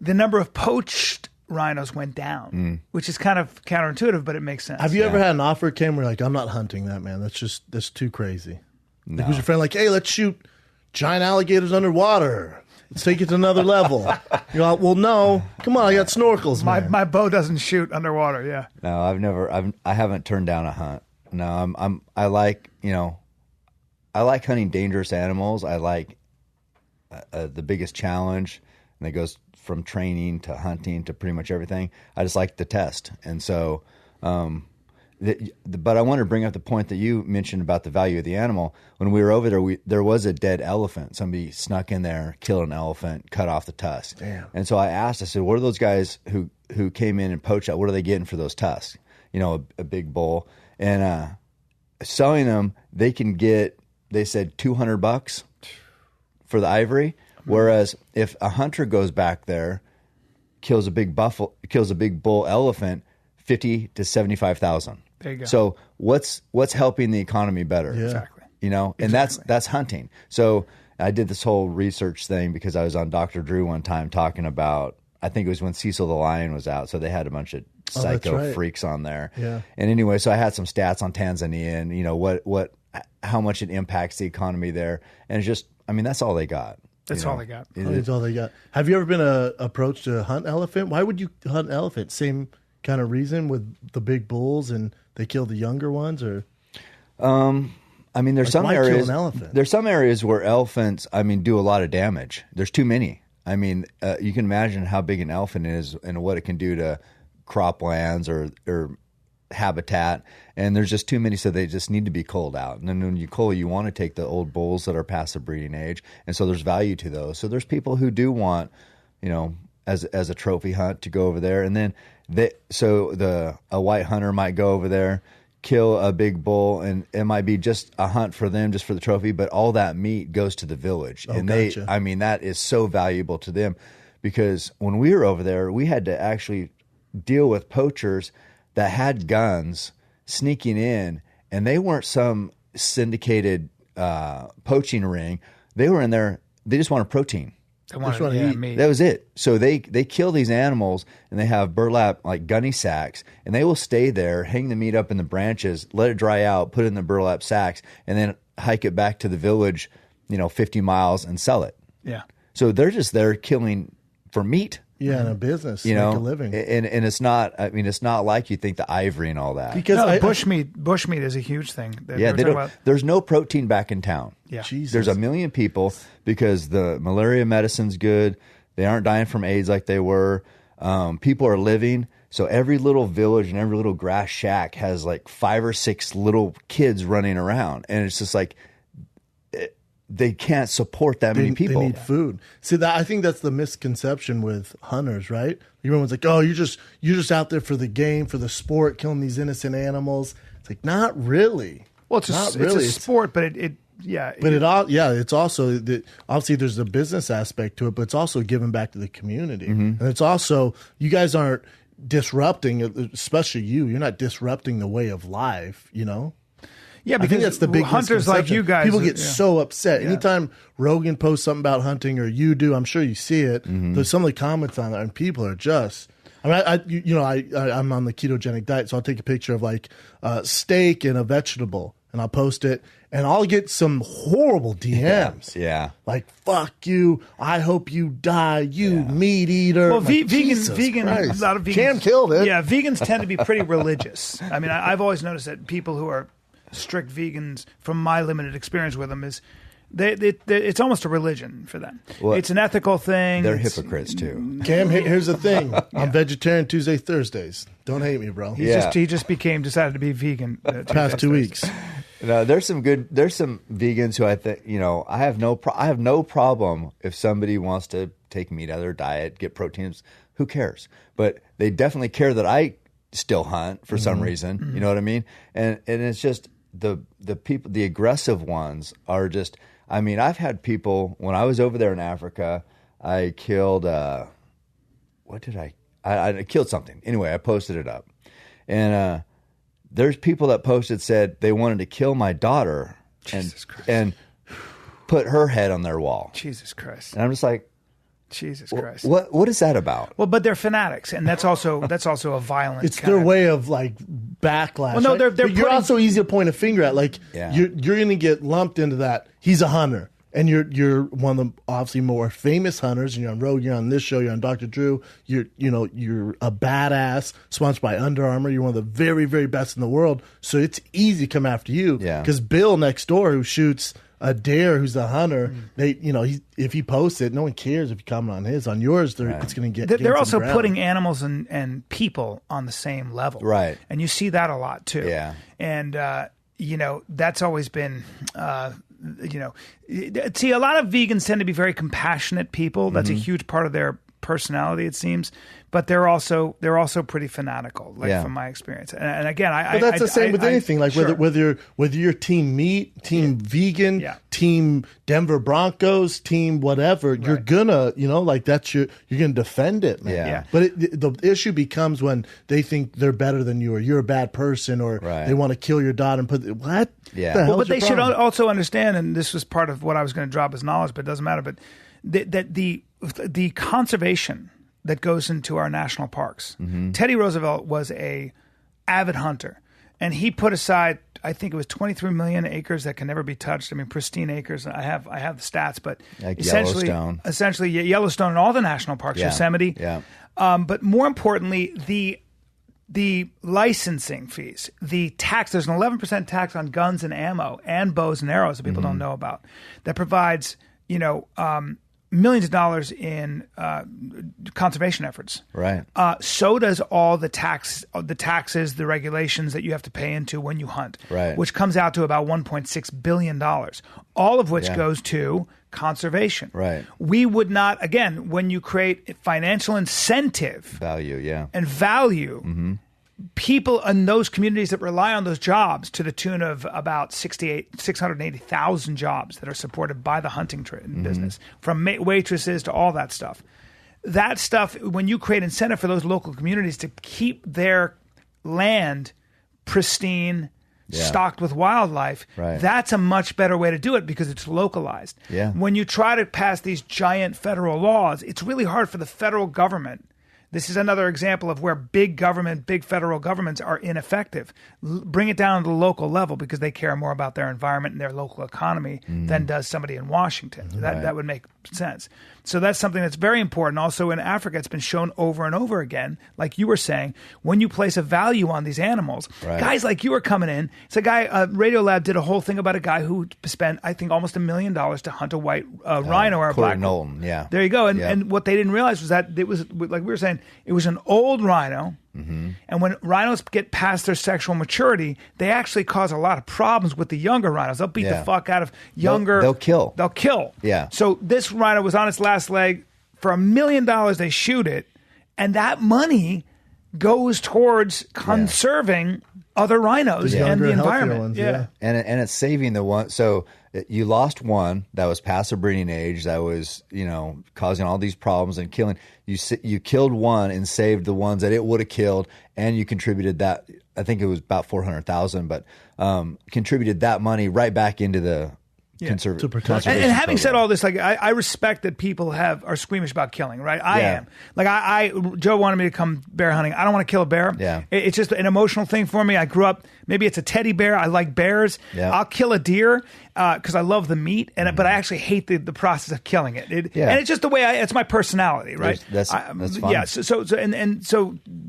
the number of poached rhinos went down, which is kind of counterintuitive, but it makes sense. Have you ever had an offer came where like, I'm not hunting that, man. That's too crazy. No. Like, who's your friend? Like, hey, let's shoot giant alligators underwater. Let's take it to another level. You're like, well, no. Come on, I got snorkels, man. My bow doesn't shoot underwater, yeah. No, I haven't turned down a hunt. No, I like hunting dangerous animals. I like the biggest challenge, and it goes from training to hunting to pretty much everything. I just like the test. And so, but I want to bring up the point that you mentioned about the value of the animal. When we were over there, there was a dead elephant. Somebody snuck in there, killed an elephant, cut off the tusk. Damn. And so I said, what are those guys who came in and poached that? What are they getting for those tusks? A big bull. And selling them, they can get, they said $200 for the ivory. Whereas if a hunter goes back there, kills a big bull elephant, $50,000 to $75,000. There you go. So what's helping the economy better? Yeah. Exactly. And that's hunting. So I did this whole research thing because I was on Dr. Drew one time talking about, I think it was when Cecil the Lion was out. So they had a bunch of psycho freaks on there. Yeah. And anyway, so I had some stats on Tanzania and how much it impacts the economy there. And it's just, that's all they got. That's all they got. That's all they got. Have you ever been approached to hunt elephant? Why would you hunt elephant? Same kind of reason with the big bulls and they kill the younger ones, or? There's some why areas. kill an elephant? There's some areas where elephants, do a lot of damage. There's too many. You can imagine how big an elephant is and what it can do to croplands or habitat. And there's just too many, so they just need to be culled out. And then when you cull, you want to take the old bulls that are past the breeding age, and so there's value to those. So there's people who do want, as a trophy hunt to go over there, and then a white hunter might go over there, kill a big bull, and it might be just a hunt for them, just for the trophy, but all that meat goes to the village. And gotcha. that is so valuable to them, because when we were over there, we had to actually deal with poachers that had guns sneaking in, and they weren't some syndicated poaching ring. they were in there. They just wanted protein. They wanted to eat meat. That was it. So they kill these animals, and they have burlap, like gunny sacks, and they will stay there, hang the meat up in the branches, let it dry out, put it in the burlap sacks, and then hike it back to the village, 50 miles, and sell it. Yeah. So they're just there killing for meat. Yeah, in a business, make a living. And it's not, it's not like you think the ivory and all that. Because bushmeat is a huge thing. There's no protein back in town. Yeah. Jesus. There's 1 million people because the malaria medicine's good. They aren't dying from AIDS like they were. People are living. So every little village and every little grass shack has like 5 or 6 little kids running around. And it's just like, they can't support that many people. They need food. See, I think that's the misconception with hunters, right? Everyone's like, "Oh, you're just out there for the game, for the sport, killing these innocent animals." It's like, not really. Well, it's a sport, but it's also obviously there's a business aspect to it, but it's also giving back to the community, and it's also you guys aren't disrupting, especially you. You're not disrupting the way of life, Yeah, because I think that's the big hunters like you guys. People get so upset. Yeah. Anytime Rogan posts something about hunting or you do, I'm sure you see it. There's some of the comments on there, and people are just. I'm on the ketogenic diet, so I'll take a picture of like steak and a vegetable, and I'll post it, and I'll get some horrible DMs. Yeah. Like, fuck you. I hope you die. You meat eater. Well, vegan. A lot of vegans. Cam killed it. Yeah, vegans tend to be pretty religious. I mean, I've always noticed that people who are strict vegans, from my limited experience with them, is it's almost a religion for them. Well, it's an ethical thing. They're hypocrites too. Cam, here's the thing: I'm vegetarian Tuesday, Thursdays. Don't hate me, bro. He just decided to be vegan past 2 weeks. No, there's some vegans who I think I have no problem if somebody wants to take meat out of their diet, get proteins. Who cares? But they definitely care that I still hunt for some reason. You know what I mean? And it's just. The people, the aggressive ones are just, I've had people, when I was over there in Africa, I killed, I killed something. Anyway, I posted it up. And there's people that said they wanted to kill my daughter and put her head on their wall. Jesus Christ. And I'm just like, Jesus Christ! What is that about? Well, but they're fanatics, and that's also a violent. It's their way of like backlash. Well, no, right? You're also easy to point a finger at. Like you're going to get lumped into that. He's a hunter, and you're one of the obviously more famous hunters. And you're on Rogue. You're on this show. You're on Dr. Drew. You're a badass, sponsored by Under Armour. You're one of the very, very best in the world. So it's easy to come after you. Yeah. Because Bill next door, who shoots a deer, who's a hunter, if he posts it, no one cares if you comment on his. On yours, it's going to get. They're also putting animals and people on the same level, right? And you see that a lot too. Yeah. And that's always been. See, a lot of vegans tend to be very compassionate people. That's a huge part of their personality, it seems. But they're also pretty fanatical, from my experience. And again, but that's the same with anything. Like sure. whether you're team meat, team vegan, team Denver Broncos, team whatever, right. You're gonna that's you're gonna defend it, man. Yeah. But the issue becomes when they think they're better than you, or you're a bad person, or they want to kill your daughter and put what? Yeah. The hell but they should also understand, and this was part of what I was going to drop as knowledge, but it doesn't matter. But that the conservation that goes into our national parks. Teddy Roosevelt was a avid hunter, and he put aside, I think it was 23 million acres that can never be touched. I mean, pristine acres. I have the stats, but like essentially Yellowstone and all the national parks, Yosemite. Yeah. But more importantly, the licensing fees, the tax. There's an 11% tax on guns and ammo and bows and arrows that people don't know about. That provides millions of dollars in conservation efforts. Right. So does all the taxes, the regulations that you have to pay into when you hunt. Right. Which comes out to about $1.6 billion, all of which goes to conservation. Right. We would not, again, when you create financial incentive. Value, and value, people in those communities that rely on those jobs to the tune of about 680,000 jobs that are supported by the hunting business, from waitresses to all that stuff. That stuff, when you create incentive for those local communities to keep their land pristine, stocked with wildlife, that's a much better way to do it because it's localized. Yeah. When you try to pass these giant federal laws, it's really hard for the federal government. This is another example of where big federal governments are ineffective. Bring it down to the local level because they care more about their environment and their local economy than does somebody in Washington. That would make sense. So that's something that's very important. Also in Africa, it's been shown over and over again, like you were saying, when you place a value on these animals, guys like you are coming in. It's a guy, Radiolab did a whole thing about a guy who spent, I think, almost $1 million to hunt a white rhino or a black. Knowlton, yeah. There you go. And what they didn't realize was that it was, like we were saying, it was an old rhino. And when rhinos get past their sexual maturity, they actually cause a lot of problems with the younger rhinos. They'll beat the fuck out of younger. They'll kill. They'll kill. Yeah. So this rhino was on its last leg. For $1 million, they shoot it, and that money goes towards conserving other rhinos and the environment. Ones, and it's saving the one. So you lost one that was past the breeding age, that was causing all these problems and killing. You killed one and saved the ones that it would have killed, and you contributed that. I think it was about $400,000, but contributed that money right back into the conservation. And having said all this, like I respect that people are squeamish about killing, right? I am. Like Joe wanted me to come bear hunting. I don't want to kill a bear. Yeah. It's just an emotional thing for me. I grew up, maybe it's a teddy bear. I like bears. Yeah. I'll kill a deer because I love the meat, but I actually hate the process of killing it. And it's just the way it's my personality, right? That's fun. Yeah. So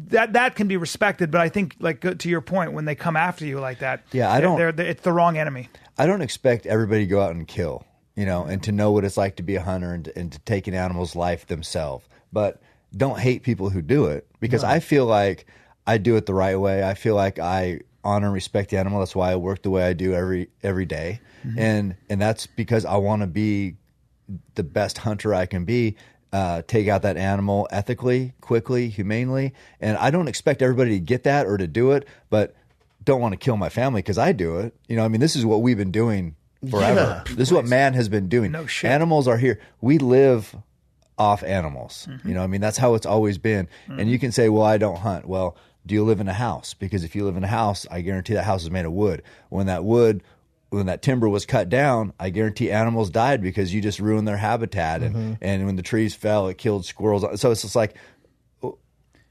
that can be respected, but I think, like, to your point, when they come after you like that, it's the wrong enemy. I don't expect everybody to go out and kill, and to know what it's like to be a hunter and to take an animal's life themselves. But don't hate people who do it, because I feel like I do it the right way. I feel like I honor and respect the animal. That's why I work the way I do every day. And that's because I want to be the best hunter I can be, take out that animal ethically, quickly, humanely. And I don't expect everybody to get that or to do it, but don't want to kill my family because I do it. This is what we've been doing forever. This is what man has been doing. No shit. Animals are here. We live off animals. That's how it's always been. And you can say, well, I don't hunt. Well, do you live in a house? Because if you live in a house, I guarantee that house is made of wood. When that timber was cut down, I guarantee animals died because you just ruined their habitat. And when the trees fell, it killed squirrels. So it's just like,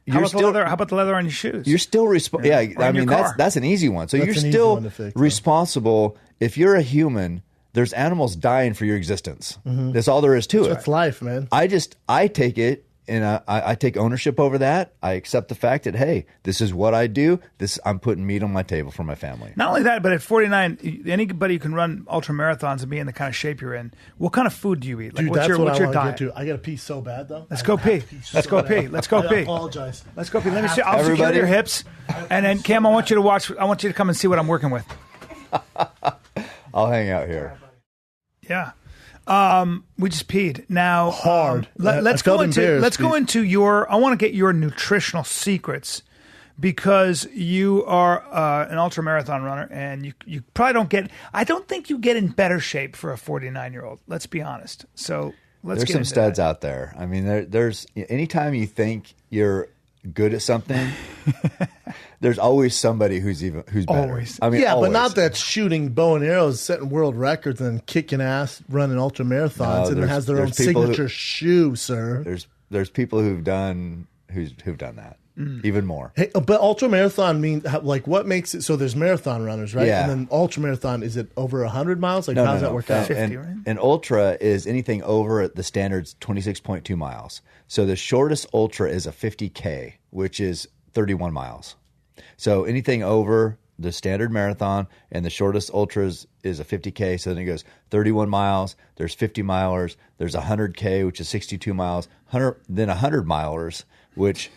how about the leather on your shoes? You're still responsible. Yeah, I mean, that's an easy one. So you're still responsible. If you're a human, there's animals dying for your existence. That's all there is to it. It's life, man. I take it, and I take ownership over that. I accept the fact that, hey, this is what I do. I'm putting meat on my table for my family. Not only that, but at 49, anybody who can run ultra marathons and be in the kind of shape you're in, what kind of food do you eat? Like, dude, what's your diet? I got to pee so bad, though. Let's go pee. Let's go pee. I apologize. Let's go pee. Let me see. I'll secure your hips. And then, Cam, I want you to come and see what I'm working with. I'll hang out here. Yeah. We just peed. Now, hard. Let's go into your. I want to get your nutritional secrets, because you are an ultra marathon runner, and you probably don't get. I don't think you get in better shape for a 49-year-old. Let's be honest. So there's some studs out there. I mean, there's anytime you think you're good at something, there's always somebody who's better. Always. I mean, but not that shooting bow and arrows, setting world records, and kicking ass, running ultra marathons, and has their own signature shoe, sir. There's people who've done that. Even more. Hey, but ultra marathon means, like, what makes it? So there's marathon runners, right? Yeah. And then ultra marathon, is it over 100 miles? Like, how does that work out? 50, right? And ultra is anything over the standard's 26.2 miles. So the shortest ultra is a 50K, which is 31 miles. So anything over the standard marathon, and the shortest ultras is a 50K. So then it goes 31 miles. There's 50 milers. There's 100K, which is 62 miles. Then 100 milers, which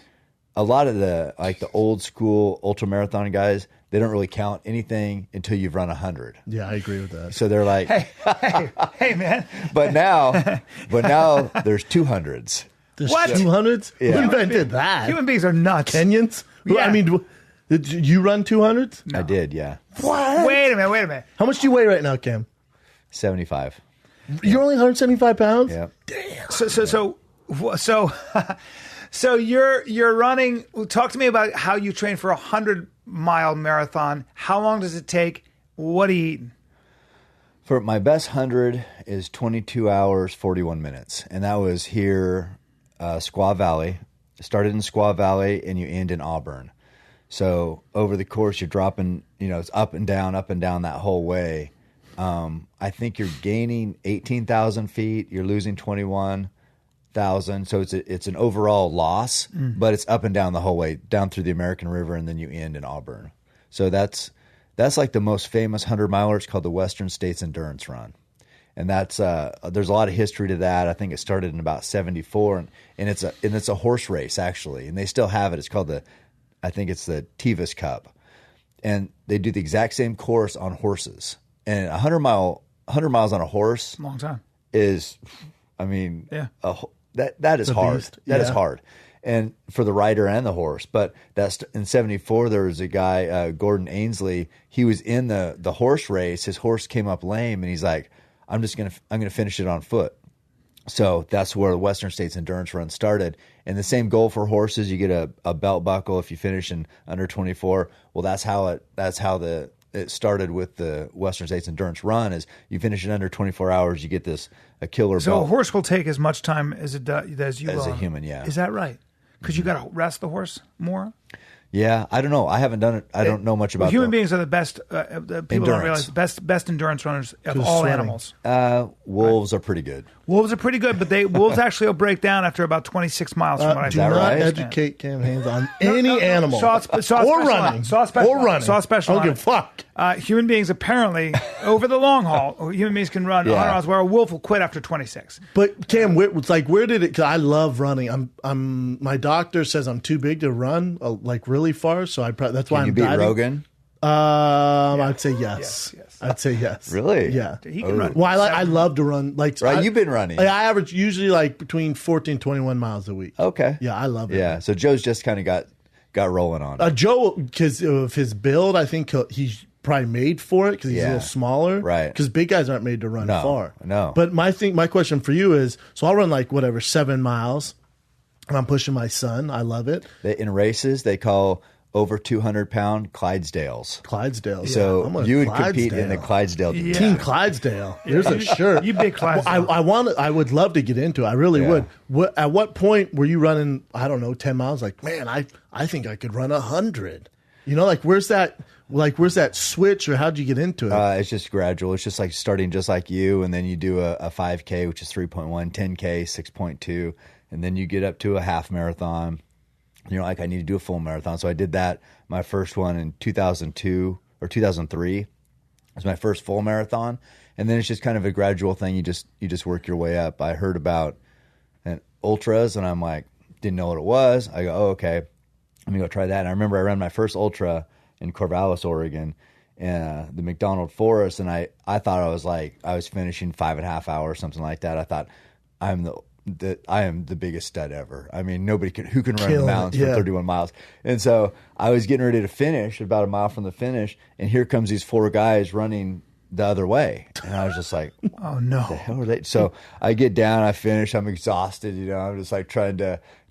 a lot of the old school ultra marathon guys, they don't really count anything until you've run 100. Yeah, I agree with that. So they're like, hey, man. But now there's 200s. There's 200s? Yeah. Who invented that? Human beings are nuts. Kenyans? Yeah. I mean, did you run 200s? No. I did, yeah. What? Wait a minute. How much do you weigh right now, Cam? 75. You're only 175 pounds? Yeah. Damn. So you're running. Talk to me about how you train for 100-mile marathon. How long does it take? What are you eating? For my best 100 is 22 hours, 41 minutes. And that was here, Squaw Valley. Started in Squaw Valley and you end in Auburn. So over the course, you're dropping, it's up and down that whole way. I think you're gaining 18,000 feet. You're losing 21,000. So it's an overall loss, but it's up and down the whole way, down through the American River, and then you end in Auburn. So that's like the most famous 100-miler. It's called the Western States Endurance Run. And that's there's a lot of history to that. I think it started in about 74, and it's a horse race, actually. And they still have it. It's called I think it's the Tevis Cup. And they do the exact same course on horses. And 100 miles on a horse, long time, is, that is hard. That is hard. And for the rider and the horse. But that's in 74, there was a guy, Gordon Ainsley. He was in the horse race. His horse came up lame, and he's like, I'm gonna finish it on foot. So that's where the Western States Endurance Run started. And the same goal for horses, you get a belt buckle if you finish in under 24. Well, that's how it started with the Western States Endurance Run. Is you finish in under 24 hours, you get a killer belt. So a horse will take as much time as it does as you will. As a human, yeah. Is that right? Because you got to rest the horse more? Yeah, I don't know. I haven't done it. I don't know much about human beings are the best. People don't realize best endurance runners of all animals. Wolves are pretty good. Wolves are pretty good, but wolves actually will break down after about 26 miles. From what I do not educate Cam Hanes on any animal or running. Saw special. Don't give a fuck. Human beings apparently over the long haul, human beings can run 100 miles, where a wolf will quit after 26. But Cam, where did it? Cause I love running. My doctor says I'm too big to run really far, so that's why I'm beat Rogan. I'd say yes. I'd say yes. Really? Yeah. He can run. Well, I love to run. You've been running. I average usually between 14 and 21 miles a week. Okay. Yeah, I love it. Yeah. So Joe's just kind of got rolling on it. Joe, because of his build, I think he's probably made for it because he's a little smaller. Right. Because big guys aren't made to run far. No. But my question for you is, so I'll run 7 miles, and I'm pushing my son. I love it. In races, they call over 200-pound Clydesdales. Clydesdales. So you would compete in the Clydesdale. Yeah. Team Clydesdale. There's a shirt. You big Clydesdale. I would love to get into it. I really would. At what point were you running, 10 miles? Man, I think I could run 100. Where's that switch, or how'd you get into it? It's just gradual. It's just like starting just like you, and then you do a 5K, which is 3.1, 10K, 6.2, and then you get up to a half marathon. You're like, I need to do a full marathon. So I did that. My first one in 2002 or 2003 was my first full marathon. And then it's just kind of a gradual thing. You just work your way up. I heard about ultras, and I'm like, didn't know what it was. I go, oh, okay, let me go try that. And I remember I ran my first ultra in Corvallis, Oregon, the McDonald Forest. And I thought I was finishing 5.5 hours, something like that. I thought I am the biggest stud ever. I mean, who can run the mountains for 31 miles. And so I was getting ready to finish about a mile from the finish, and here comes these 4 guys running the other way. And I was just like, oh no, what the hell are they? So I get down, I finish, I'm exhausted, I'm just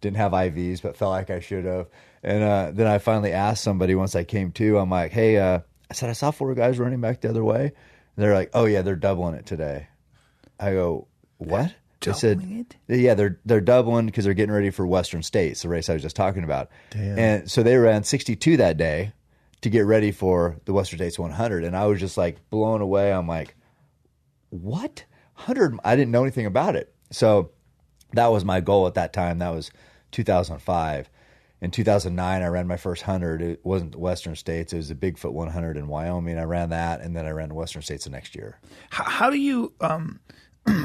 didn't have IVs, but felt like I should have. And then I finally asked somebody once I came to, I'm like, hey, I said, I saw 4 guys running back the other way. And they're like, oh yeah, they're doubling it today. I go, what? They said, yeah, they're doubling because they're getting ready for Western States, the race I was just talking about. Damn. And so they ran 62 that day to get ready for the Western States 100. And I was just blown away. I'm like, what? 100? I didn't know anything about it. So that was my goal at that time. That was 2005. In 2009, I ran my first 100. It wasn't the Western States. It was the Bigfoot 100 in Wyoming. I ran that, and then I ran the Western States the next year. How do you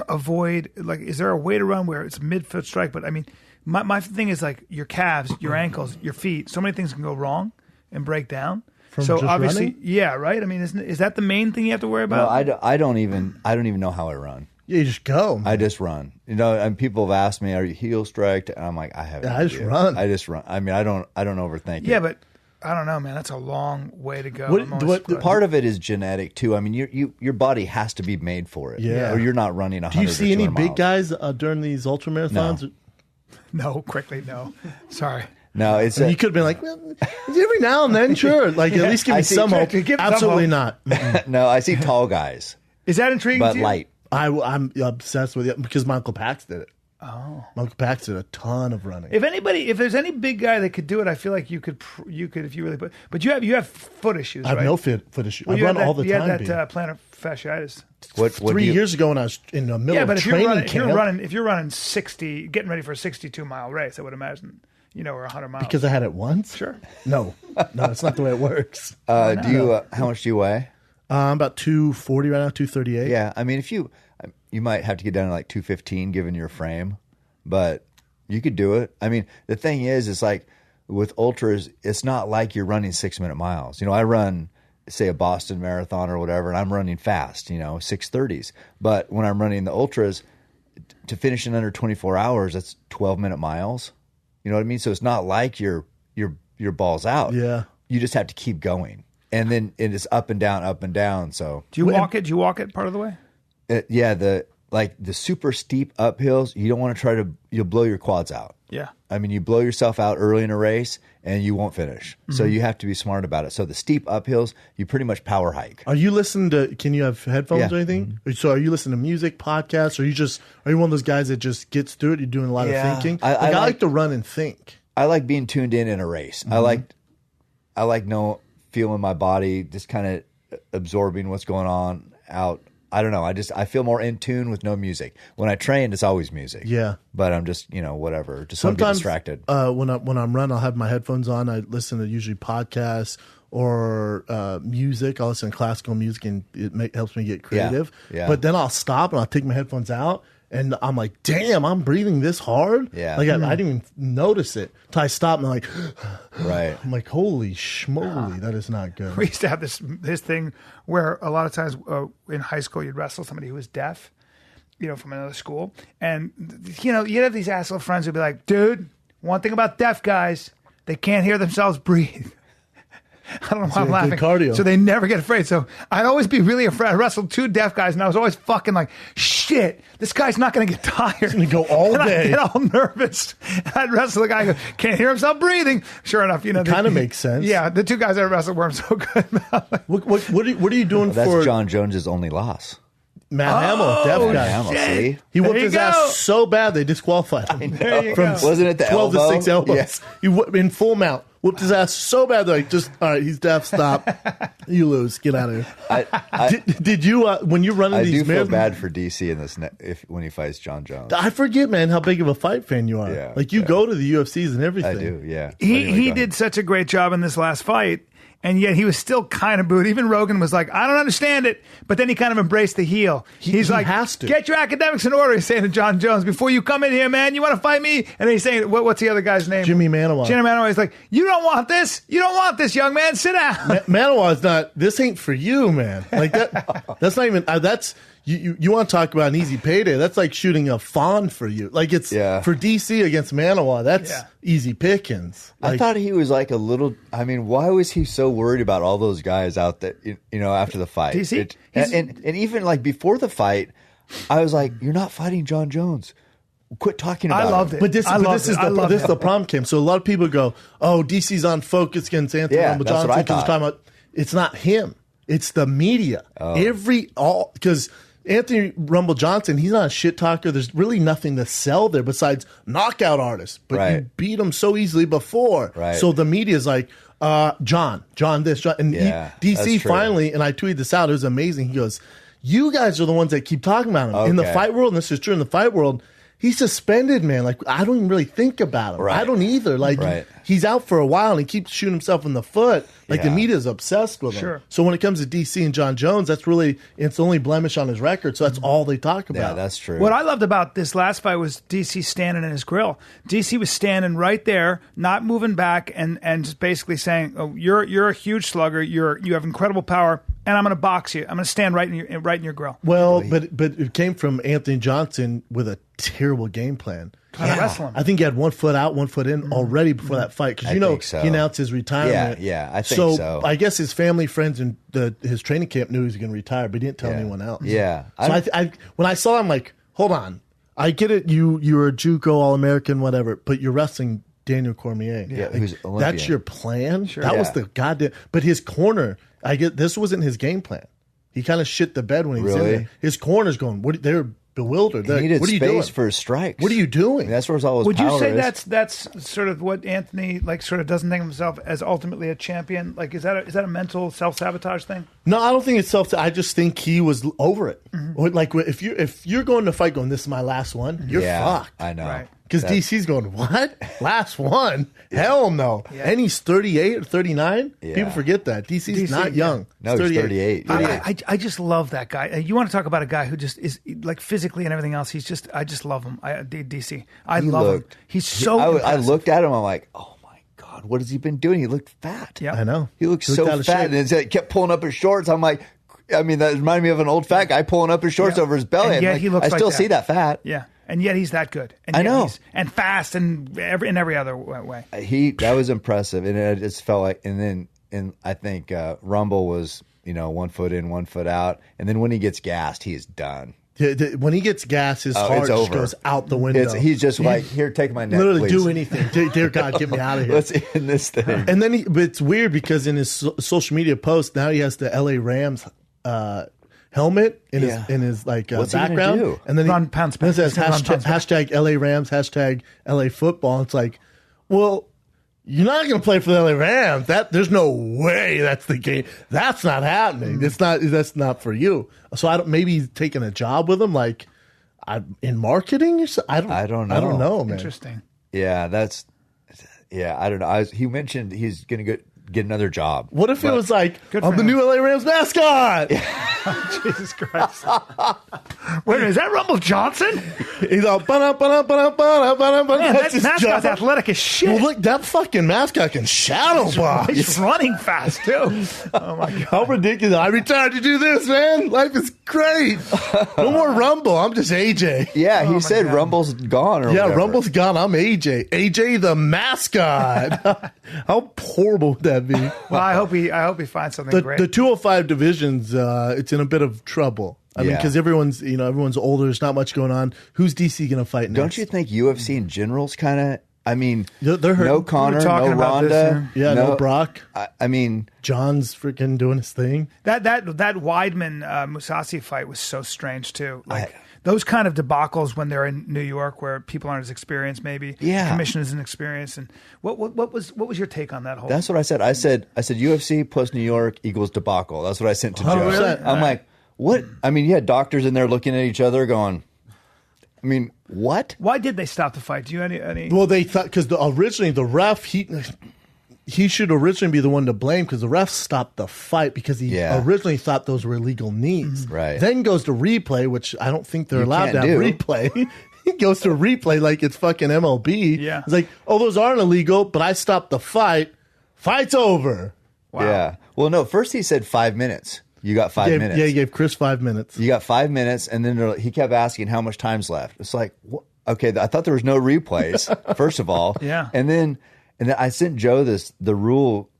avoid, is there a way to run where it's midfoot strike? But I mean, my thing is your calves, your ankles, your feet. So many things can go wrong and break down. So obviously, running? yeah, right. I mean, is that the main thing you have to worry about? No, I don't even know how I run. Yeah, you just go. Man. I just run. And people have asked me, "Are you heel striked?" And I'm like, I haven't. I just run. I just run. I mean, I don't overthink it. Yeah, but I don't know, man. That's a long way to go. Part of it is genetic too. I mean, your body has to be made for it. Yeah. Or you're not running 100. Do you see any big miles. guys during these ultra marathons? No, quickly, no. Sorry. No, it's you could have been like, well, every now and then, sure. Like, at least give me some hope. Absolutely not. No, I see tall guys. Is that intriguing but to you? light. I'm obsessed with it because my Uncle Pax did it. Oh, my Uncle Pax did a ton of running. If there's any big guy that could do it, I feel like you could if you really put. But you have foot issues. I have right? no foot issues. Well, I run all the you time. You had that plantar fasciitis. What 3 years ago when I was in the middle of training camp. If you're running 60, getting ready for a 62-mile race, I would imagine, or 100 miles. Because I had it once. Sure. No, that's not the way it works. How much do you weigh? I'm about 240 right now, 238. Yeah, I mean, if you might have to get down to like 215 given your frame, but you could do it. I mean, the thing is like with ultras, it's not like you're running 6-minute miles. I run, say, a Boston Marathon or whatever, and I'm running fast, 6:30s. But when I'm running the ultras, to finish in under 24 hours, that's 12-minute miles. You know what I mean? So it's not like your balls out. Yeah. You just have to keep going. And then it is up and down, up and down. So do you walk it? Do you walk it part of the way? Yeah, the super steep uphills, you don't want to you'll blow your quads out. Yeah. I mean, you blow yourself out early in a race and you won't finish. Mm-hmm. So you have to be smart about it. So the steep uphills, you pretty much power hike. Are you listening to, can you have headphones or anything? Mm-hmm. So are you listening to music, podcasts, or are you one of those guys that just gets through it? You're doing a lot of thinking? I like to run and think. I like being tuned in a race. Mm-hmm. I like feeling my body, just kind of absorbing what's going on out. I don't know. I feel more in tune with no music. When I train, it's always music. Yeah. But I'm just, whatever. Just sometimes distracted. When I'm running, I'll have my headphones on. I listen to usually podcasts or music. I'll listen to classical music, and it helps me get creative. Yeah. But then I'll stop and I'll take my headphones out, and I'm like, damn, I'm breathing this hard? Yeah. Like, I didn't even notice it until I stopped, and I'm like, right. I'm like, holy schmoly, that is not good. We used to have this thing where a lot of times in high school you'd wrestle somebody who was deaf, from another school. And, you'd have these asshole friends who'd be like, dude, one thing about deaf guys, they can't hear themselves breathe. I don't know why I'm laughing. Cardio. So they never get afraid. So I'd always be really afraid. I wrestled 2 deaf guys, and I was always fucking like, shit, this guy's not going to get tired. He's going to go all and day. I'd get all nervous. I'd wrestle the guy who can't hear himself breathing. Sure enough, it kind of makes sense. Yeah, the 2 guys I wrestled weren't so good. What are you doing for? That's John Jones's only loss. Matt Hamill, deaf guy. Hamill, see? He whooped his ass so bad they disqualified him. Wasn't it the 12 elbow? to 6 elbows. Yeah. He in full mount. Whooped his ass so bad they're like, all right, he's deaf, stop. You lose. Get out of here. Did you, when you're running these I do feel bad for DC in this when he fights John Jones. I forget, man, how big of a fight fan you are. Yeah, like, you go to the UFCs and everything. I do, yeah. He did such a great job in this last fight. And yet he was still kind of booed. Even Rogan was like, I don't understand it. But then he kind of embraced the heel. He's like, has to. Get your academics in order, he's saying to John Jones. Before you come in here, man, you want to fight me? And then he's saying, what's the other guy's name? Jimmy Manawa. Jimmy Manawa. He's like, you don't want this. You don't want this, young man. Sit down. Manawa's not, this ain't for you, man. Like that. That's not even, that's, you want to talk about an easy payday. That's like shooting a fawn for you. Like it's for DC against Manawa. That's easy pickings. Like, I thought he was like a little, why was he so worried about all those guys out there, after the fight? DC? And even like before the fight, I was like, you're not fighting John Jones. Quit talking about it. I loved it. But this is the problem, Kim. So a lot of people go, oh, DC's on focus against Anthony Rumble Johnson because he's talking about, it's not him. It's the media. Oh. Because Anthony Rumble Johnson, he's not a shit talker. There's really nothing to sell there besides knockout artists. But you beat him so easily before. Right. So the media's like, John this, John. And DC finally, and I tweeted this out, it was amazing. He goes, you guys are the ones that keep talking about him. Okay. In the fight world, and this is true in the fight world, he's suspended, man. Like, I don't even really think about him. Right. I don't either. Like, he's out for a while and he keeps shooting himself in the foot. Like, the media's obsessed with him. Sure. So when it comes to DC and John Jones, that's really, it's the only blemish on his record. So that's all they talk about. Yeah, that's true. What I loved about this last fight was DC standing in his grill. DC was standing right there, not moving back, and just basically saying, "Oh, you're a huge slugger. You have incredible power, and I'm going to box you. I'm going to stand right in your grill." Well, but it came from Anthony Johnson with a terrible game plan. I think he had 1 foot out, 1 foot in already before that fight because he announced his retirement. Yeah, I think so. I guess his family, friends, and his training camp knew he was going to retire, but he didn't tell anyone else. Yeah. So I when I saw him, like, hold on, I get it. You're a JUCO All-American, whatever, but you're wrestling Daniel Cormier. Yeah, like, who's Olympian. That's your plan. Sure. That Yeah. was the goddamn. But his corner, this wasn't his game plan. He kind of shit the bed when he was in Really? there. His corner's going. They're bewildered. He They're needed like, what are you space doing? for his strikes. What are you doing? That's where all his Would you power say is. that's sort of what Anthony like? Sort of doesn't think of himself as ultimately a champion. Like, is that a mental self-sabotage thing? No, I don't think it's self. I just think he was over it. Or like if you're going to fight, going, this is my last one. You're fucked. I know. Right. Because DC's going, what? Last one? Hell no. Yeah. And he's 38 or 39? Yeah. People forget that. DC's DC, not young. No, he's 38. I just love that guy. You want to talk about a guy who just is like physically and everything else. I just love him. DC. I love him. He's so. I impressive. looked at him. I'm like, oh my God, what has he been doing? He looked fat. Yeah. I know. He looked He so looked out of fat, shape. and he kept pulling up his shorts. I'm like, that reminded me of an old fat guy pulling up his shorts over his belly. And yet I'm like, he looks I still like see that fat. Yeah, and yet he's that good. And I yet know. and fast and in every other way. That was impressive, and it just felt like. And I think Rumble was 1 foot in, 1 foot out, and then when he gets gassed, he's done. When he gets gas, his heart it's just over. goes out the window. He's just like, here, take my neck, literally please. do anything. Dear God, get me out of here. Let's end this thing. And then but it's weird because in his social media post now he has the LA Rams helmet in his like What's he gonna background, do? and then Run pound then it says spank. He's gonna run pound hashtag LA Rams, hashtag LA football. It's like, well, you're not going to play for the LA Rams. There's no way that's the game. That's not happening. That's not for you. So maybe he's taking a job with him, like in marketing or something. I don't know, man. Interesting. Yeah, I don't know. He mentioned he's going to get another job. What if it was like, Good I'm for the him. new LA Rams mascot? Jesus Christ. Wait a minute, is that Rumble Johnson? He's all, ba-da-ba-da-ba-da-ba-da-ba-da-ba. Man, That's that his mascot's job. athletic as shit. Well, look, that fucking mascot can shadow box. He's running fast, too. Oh, my God. How ridiculous. I retired to do this, man. Life is great. No more Rumble. I'm just AJ. Yeah, he my said God. Rumble's gone. Or Yeah, whatever. Rumble's gone. I'm AJ. AJ the mascot. How horrible would that be? Well, I hope he finds something great. The 205 divisions, it's in a bit of trouble. I mean, Yeah. because everyone's older. There's not much going on. Who's DC going to fight next? Don't you think UFC in general's kind of? I mean, They're hurt. no Connor, We were talking no about this, Ronda, Yeah, no Brock. I mean, John's freaking doing his thing. That Weidman Musasi fight was so strange too. Like those kind of debacles when they're in New York, where people aren't as experienced, maybe. Yeah. Commission isn't experienced. And what was your take on that whole? that's what I said. I said UFC plus New York equals debacle. That's what I sent to Joe. really? I'm like, what? I mean, you had doctors in there looking at each other, going, I mean, what? Why did they stop the fight? Do you any? Well, they thought because originally the ref he should originally be the one to blame because the ref stopped the fight because he originally thought those were illegal knees. Right. Then goes to replay, which I don't think they're allowed can't to have do. replay. He goes to replay like it's fucking MLB. Yeah. It's like, oh, those aren't illegal, but I stopped the fight. Fight's over. Wow. Yeah. Well, no. First he said 5 minutes. You got 5 minutes. Yeah, he gave Chris 5 minutes. You got 5 minutes, and then he kept asking how much time's left. It's like, okay, I thought there was no replays. First of all, Yeah. and then I sent Joe the rule.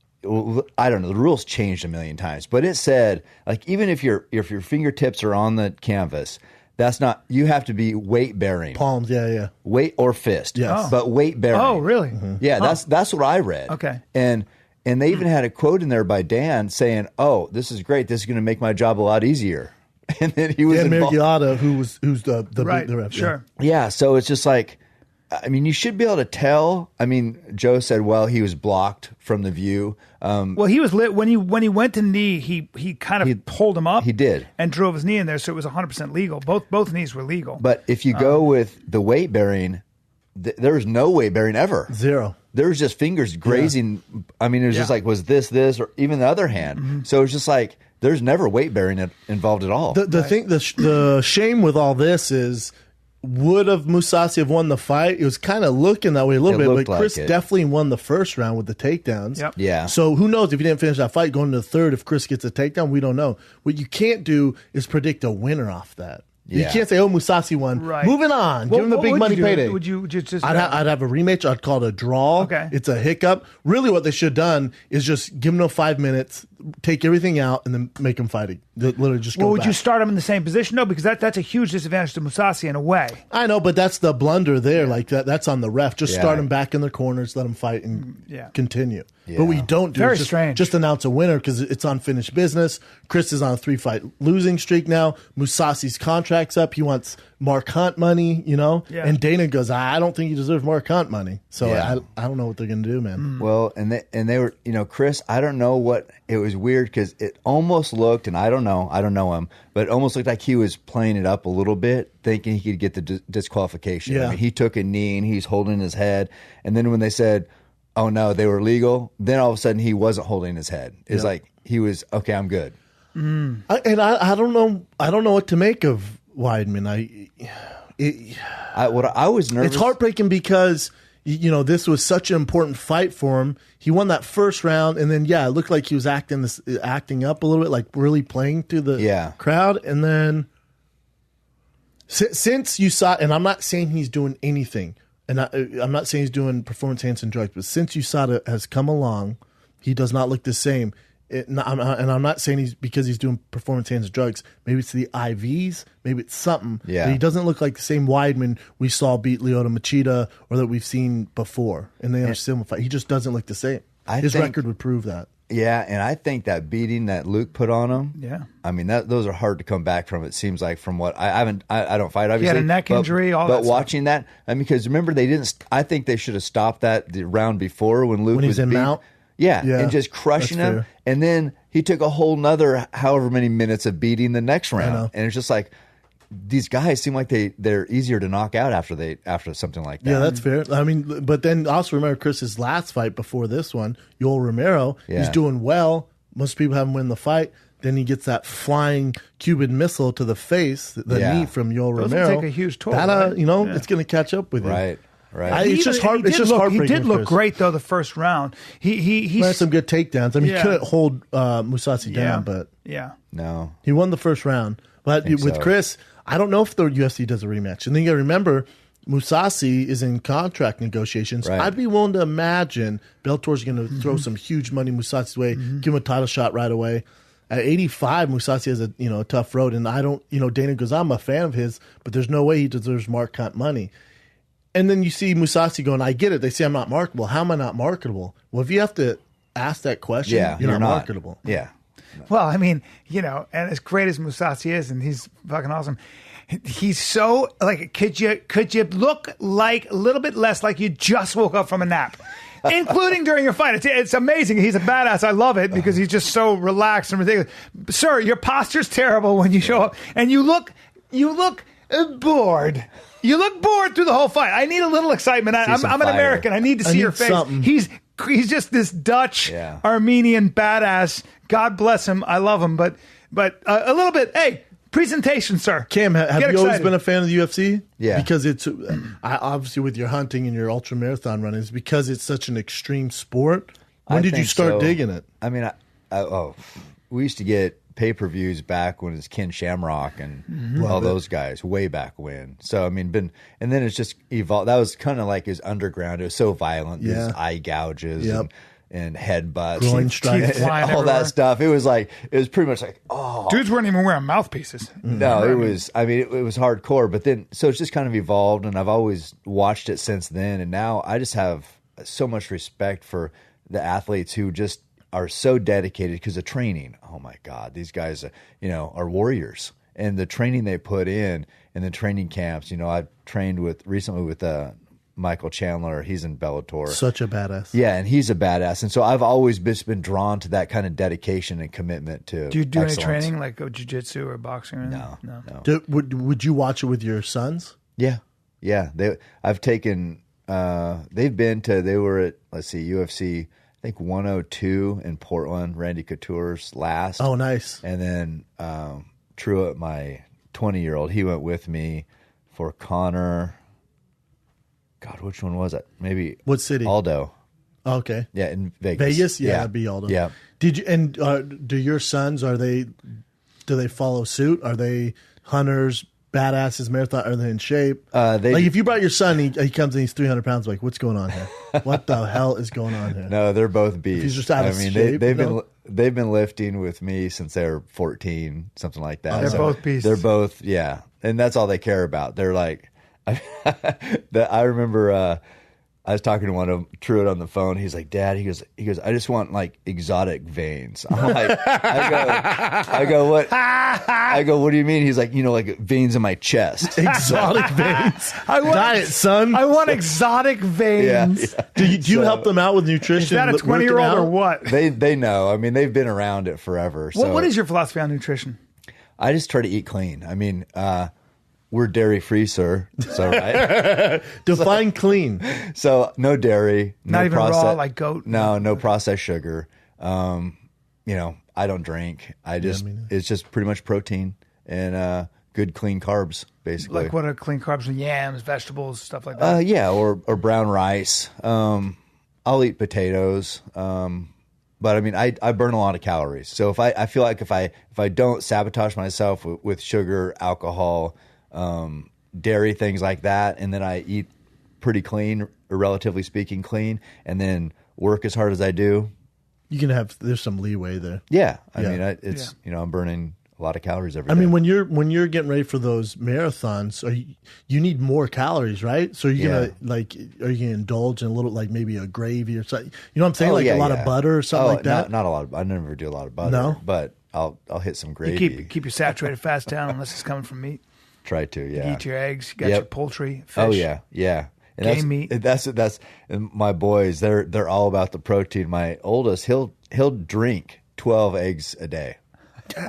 I don't know. The rules changed a million times, but it said like even if your fingertips are on the canvas, that's not. You have to be weight bearing, Palms, yeah. weight or fist. Yes. Oh. But weight bearing. Oh, really? Yeah, that's what I read. Okay. And they even had a quote in there by Dan saying, "Oh, this is great. This is going to make my job a lot easier." And then he was Dan involved. Margiotta, who's the Right. the ref. Sure. Yeah, so it's just like, I mean, you should be able to tell. I mean, Joe said, well, he was blocked from the view. Well, he was lit when he went to knee. He kind of pulled him up. He did. And drove his knee in there, so it was 100% legal. Both knees were legal. But if you go with the weight bearing, there was no weight bearing ever. Zero. There was just fingers grazing. I mean, it was just like, was this, or even the other hand. So it's just like, there's never weight bearing involved at all. The thing, the shame with all this is, would have Musasi have won the fight? It was kind of looking that way a little It bit, looked but Chris like it. definitely won the first round with the takedowns. Yep. Yeah. So who knows if he didn't finish that fight going to the third, if Chris gets a takedown, we don't know. What you can't do is predict a winner off that. You Yeah. can't say, "Oh, Musasi won." Right. Moving on. Well, Give him the what big would money you do? payday. Would you just? I'd have a rematch. I'd call it a draw. Okay. It's a hiccup. Really, what they should have done is just give him no 5 minutes. take everything out and then make him fight. Literally just go Well, would back. you start him in the same position? No, because that's a huge disadvantage to Mousasi in a way. I know, but that's the blunder there. Like that's on the ref. Just start him back in the corners, let him fight, and continue. Yeah. But what you don't do Very is strange. just announce a winner because it's unfinished business. Chris is on a 3-fight losing streak now. Musasi's contract's up. He wants Mark Hunt money, Yeah. And Dana goes, I don't think you deserve Mark Hunt money. So I don't know what they're going to do, man. Well, and they were, Chris, I don't know what, it was weird because it almost looked, and I don't know him, but it almost looked like he was playing it up a little bit, thinking he could get the disqualification. Yeah. I mean, he took a knee and he's holding his head. And then when they said, oh no, they were legal, then all of a sudden he wasn't holding his head. It's like he was, okay, I'm good. I don't know. I don't know what to make of Weidman. I was nervous. It's heartbreaking because this was such an important fight for him. He won that first round, and then it looked like he was acting up a little bit, like really playing to the crowd. And then since you saw, and I'm not saying he's doing anything, and I'm not saying he's doing performance enhancing drugs, but since USADA has come along, he does not look the same. And I'm not saying because he's doing performance enhancing drugs. Maybe it's the IVs. Maybe it's something. Yeah. But he doesn't look like the same Weidman we saw beat Lyoto Machida or that we've seen before. And they are similar fight. He just doesn't look the same. His record would prove that. Yeah, and I think that beating that Luke put on him. Yeah. I mean, those are hard to come back from. It seems like from what I don't fight. Obviously, he had a neck injury. But watching that, because remember they didn't. I think they should have stopped that the round before when Luke was in beat. mount. Yeah, and just crushing him. Fair. And then he took a whole nother however many minutes of beating the next round. And it's just like these guys seem like they're easier to knock out after something like that. Yeah, that's fair. I mean, but then also remember Chris's last fight before this one, Yoel Romero. He's doing well. Most people have him win the fight. Then he gets that flying Cuban missile to the face, the knee from Yoel Romero. Those take a huge toll. That, it's going to catch up with him. Right. It's just hard. It's just heartbreaking. He did look great though the first round. He had some good takedowns. I mean, he couldn't hold Mousasi down, but no, he won the first round. But with Chris, I don't know if the UFC does a rematch. And then you got to remember, Mousasi is in contract negotiations. Right. I'd be willing to imagine Bellator's going to throw some huge money Mousasi's way, give him a title shot right away. At 85, Mousasi has a tough road, and I don't. Dana goes, I'm a fan of his, but there's no way he deserves Mark Hunt money. And then you see Mousasi going, I get it. They say I'm not marketable. How am I not marketable? Well, if you have to ask that question, you're not marketable. Yeah. Well, I mean, and as great as Mousasi is, and he's fucking awesome, he's so, like, could you look like a little bit less like you just woke up from a nap? Including during your fight. It's amazing. He's a badass. I love it because he's just so relaxed and ridiculous. Sir, your posture's terrible when you show up, and you look bored. You look bored through the whole fight. I need a little excitement. I'm an American. I need to see your face. Something. He's just this Dutch Armenian badass. God bless him. I love him. But a little bit. Hey, presentation, sir. Cam, have you always been a fan of the UFC? Yeah. Because it's obviously with your hunting and your ultra marathon running, it's because it's such an extreme sport. When did you start digging it? I mean, we used to get pay-per-views back when it was Ken Shamrock and all those guys way back when. So I mean, and then it's just evolved. That was kind of like his underground. It was so violent. These eye gouges and headbutts, groin strikes, all that stuff. It was pretty much like, dudes weren't even wearing mouthpieces. No, it was. I mean, it was hardcore. But then, so it's just kind of evolved, and I've always watched it since then. And now I just have so much respect for the athletes who just are so dedicated because of training. Oh my God, these guys, are warriors, and the training they put in the training camps. I've trained recently with Michael Chandler. He's in Bellator. Such a badass. Yeah, and he's a badass, and so I've always just been drawn to that kind of dedication and commitment to. Do you do excellence. any training like jiu-jitsu or boxing? Or No. Would you watch it with your sons? Yeah. I've taken. They've been to. They were at UFC. I think 102 in Portland, Randy Couture's last. Oh, nice. And then Truett, my 20-year-old, he went with me for Connor. God, which one was it? Maybe what city? Aldo. Oh, okay. Yeah, in Vegas. Vegas? Yeah, that'd be Aldo. Yeah. Did you do your sons, do they follow suit? Are they hunters, badasses, marathon, are they in shape? Like if you brought your son, he comes and he's 300 pounds. Like, what's going on here? What the hell is going on here? No, they're both beasts. He's just out of shape. They've been lifting with me since they were 14, something like that. They're both beasts. They're both, yeah, and that's all they care about. They're like, I remember. I was talking to one of them, Truett, on the phone. He's like, Dad, he goes, I just want like exotic veins. I'm like, I go, what? I go, what do you mean? He's like, like veins in my chest. Exotic veins. Diet, son. I want exotic veins. Yeah. Do you help them out with nutrition? Is that a 20-year-old or what? They know. I mean, they've been around it forever. So what is your philosophy on nutrition? I just try to eat clean. I mean, we're dairy free, sir. So right. Define clean. So no dairy, not even raw like goat. No processed sugar. I don't drink. It's just pretty much protein and good clean carbs, basically. Like what are clean carbs? Yams, vegetables, stuff like that. Yeah, or brown rice. I'll eat potatoes. But I mean, I burn a lot of calories. So if I feel like if I don't sabotage myself with sugar, alcohol, dairy, things like that, and then I eat pretty clean, or relatively speaking clean, and then work as hard as I do, there's some leeway there. Yeah, I mean, I'm burning a lot of calories every day. I mean, when you're getting ready for those marathons, you need more calories, right? So are you gonna indulge in a little, like maybe a gravy or something? You know what I'm saying? A lot of butter or something like that. Not a lot. I never do a lot of butter. No, but I'll hit some gravy. You keep your saturated fats down unless it's coming from meat. Try to, yeah. You eat your eggs. You got your poultry, fish. Oh yeah. And game meat. That's and my boys. They're all about the protein. My oldest, he'll drink 12 eggs a day.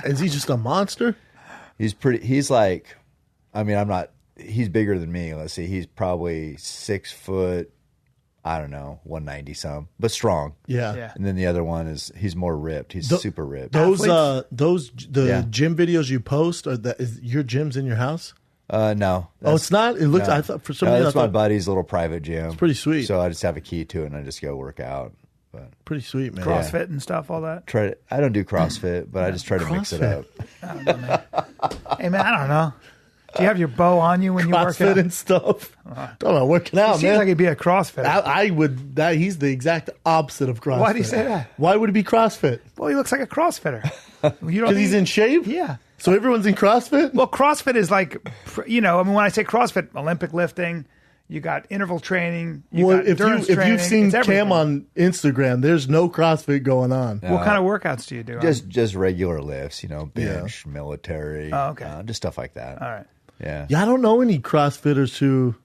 Is he just a monster? He's like, I mean, he's bigger than me. Let's see, he's probably 6 foot. I don't know, 190 some, but strong. Yeah. And then the other one he's more ripped. He's super ripped. Those gym videos you post, is your gym's in your house? No. Oh, it's not? It looks, I thought for some reason. That's my buddy's little private gym. It's pretty sweet. So I just have a key to it and I just go work out. But pretty sweet, man. CrossFit and stuff, all that. I don't do CrossFit, but I just try to mix it up. I don't know, man. Hey, man, I don't know. Do you have your bow on you when you work out? CrossFit and stuff. Don't know, working out, man. Seems like he'd be a CrossFit. I would. He's the exact opposite of CrossFit. Why do you say that? Why would he be CrossFit? Well, he looks like a CrossFitter. Because he's in shape? Yeah. So everyone's in CrossFit? Well, CrossFit is like, when I say CrossFit, Olympic lifting, you got interval training, got endurance training. If you've seen Cam on Instagram, there's no CrossFit going on. What kind of workouts do you do? Just regular lifts, bench, military, just stuff like that. All right. Yeah, I don't know any CrossFitters who.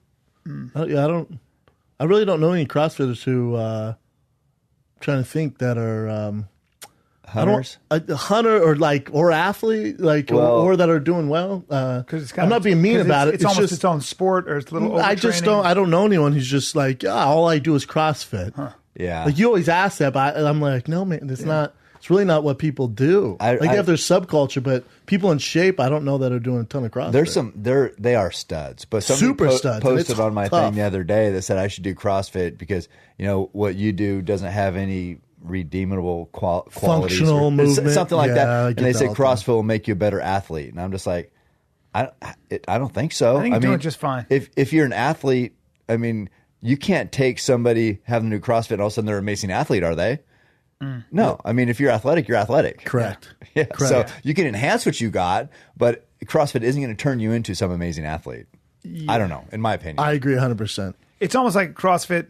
I really don't know any CrossFitters who. Trying to think that are hunters, hunter or athlete, or that are doing well. Because I'm not being mean about it. It's almost just its own sport, or it's a little. I don't know anyone who's just like, all I do is CrossFit. Huh. Yeah, like you always ask that, but I'm like, no, man, it's not. It's really not what people do. They have their subculture, but people in shape, I don't know that are doing a ton of CrossFit. They are studs, but super studs. Posted on my thing the other day that said I should do CrossFit because what you do doesn't have any redeemable qualities, functional movement, something like that. And they say CrossFit will make you a better athlete, and I'm just like, I don't think so. I think you're doing just fine. If you're an athlete, I mean, you can't take somebody having to do CrossFit and all of a sudden they're an amazing athlete, are they? No, I mean, if you're athletic, you're athletic. Correct. Yeah. Correct. So you can enhance what you got, but CrossFit isn't going to turn you into some amazing athlete. Yeah. I don't know, in my opinion. I agree 100%. It's almost like CrossFit.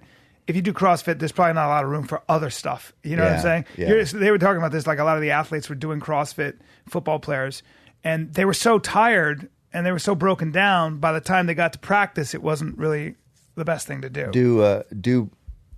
If you do CrossFit, there's probably not a lot of room for other stuff. You know what I'm saying? Yeah. They were talking about this, like a lot of the athletes were doing CrossFit, football players, and they were so tired and they were so broken down, by the time they got to practice, it wasn't really the best thing to do. Do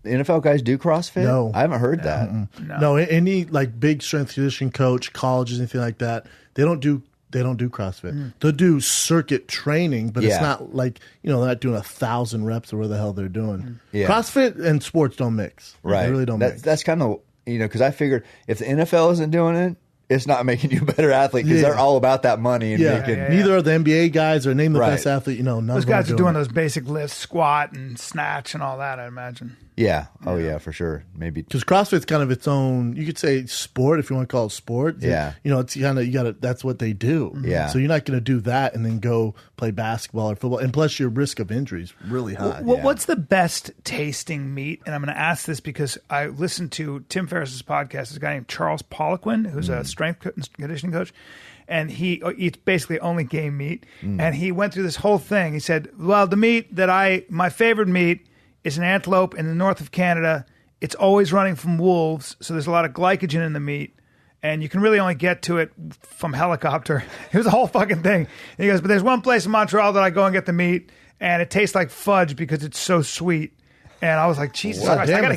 NFL guys do CrossFit? No. I haven't heard that. No, any like big strength conditioning coach, colleges, anything like that, they don't do CrossFit. They'll do circuit training, but it's not like, they're not doing 1,000 reps or whatever the hell they're doing. Yeah. CrossFit and sports don't mix. Right. They really don't mix. That's kind of, because I figured if the NFL isn't doing it, it's not making you a better athlete because they're all about that money. And Neither are the NBA guys or name the best athlete. None those of them guys are doing those basic lifts, squat and snatch and all that, I imagine. Yeah. Oh, yeah, for sure. Maybe. Because CrossFit's kind of its own, you could say sport if you want to call it sport. Yeah. It's kind of, you got to, that's what they do. Yeah. So you're not going to do that and then go play basketball or football. And plus your risk of injury is really high. What's the best tasting meat? And I'm going to ask this because I listened to Tim Ferriss's podcast. There's a guy named Charles Poliquin, who's a strength and conditioning coach. And he eats basically only game meat. And he went through this whole thing. He said, well, the meat my favorite meat is an antelope in the north of Canada. It's always running from wolves, so there's a lot of glycogen in the meat, and you can really only get to it from helicopter. It was a whole fucking thing. And he goes, but there's one place in Montreal that I go and get the meat, and it tastes like fudge because it's so sweet. And I was like, Jesus Christ, I gotta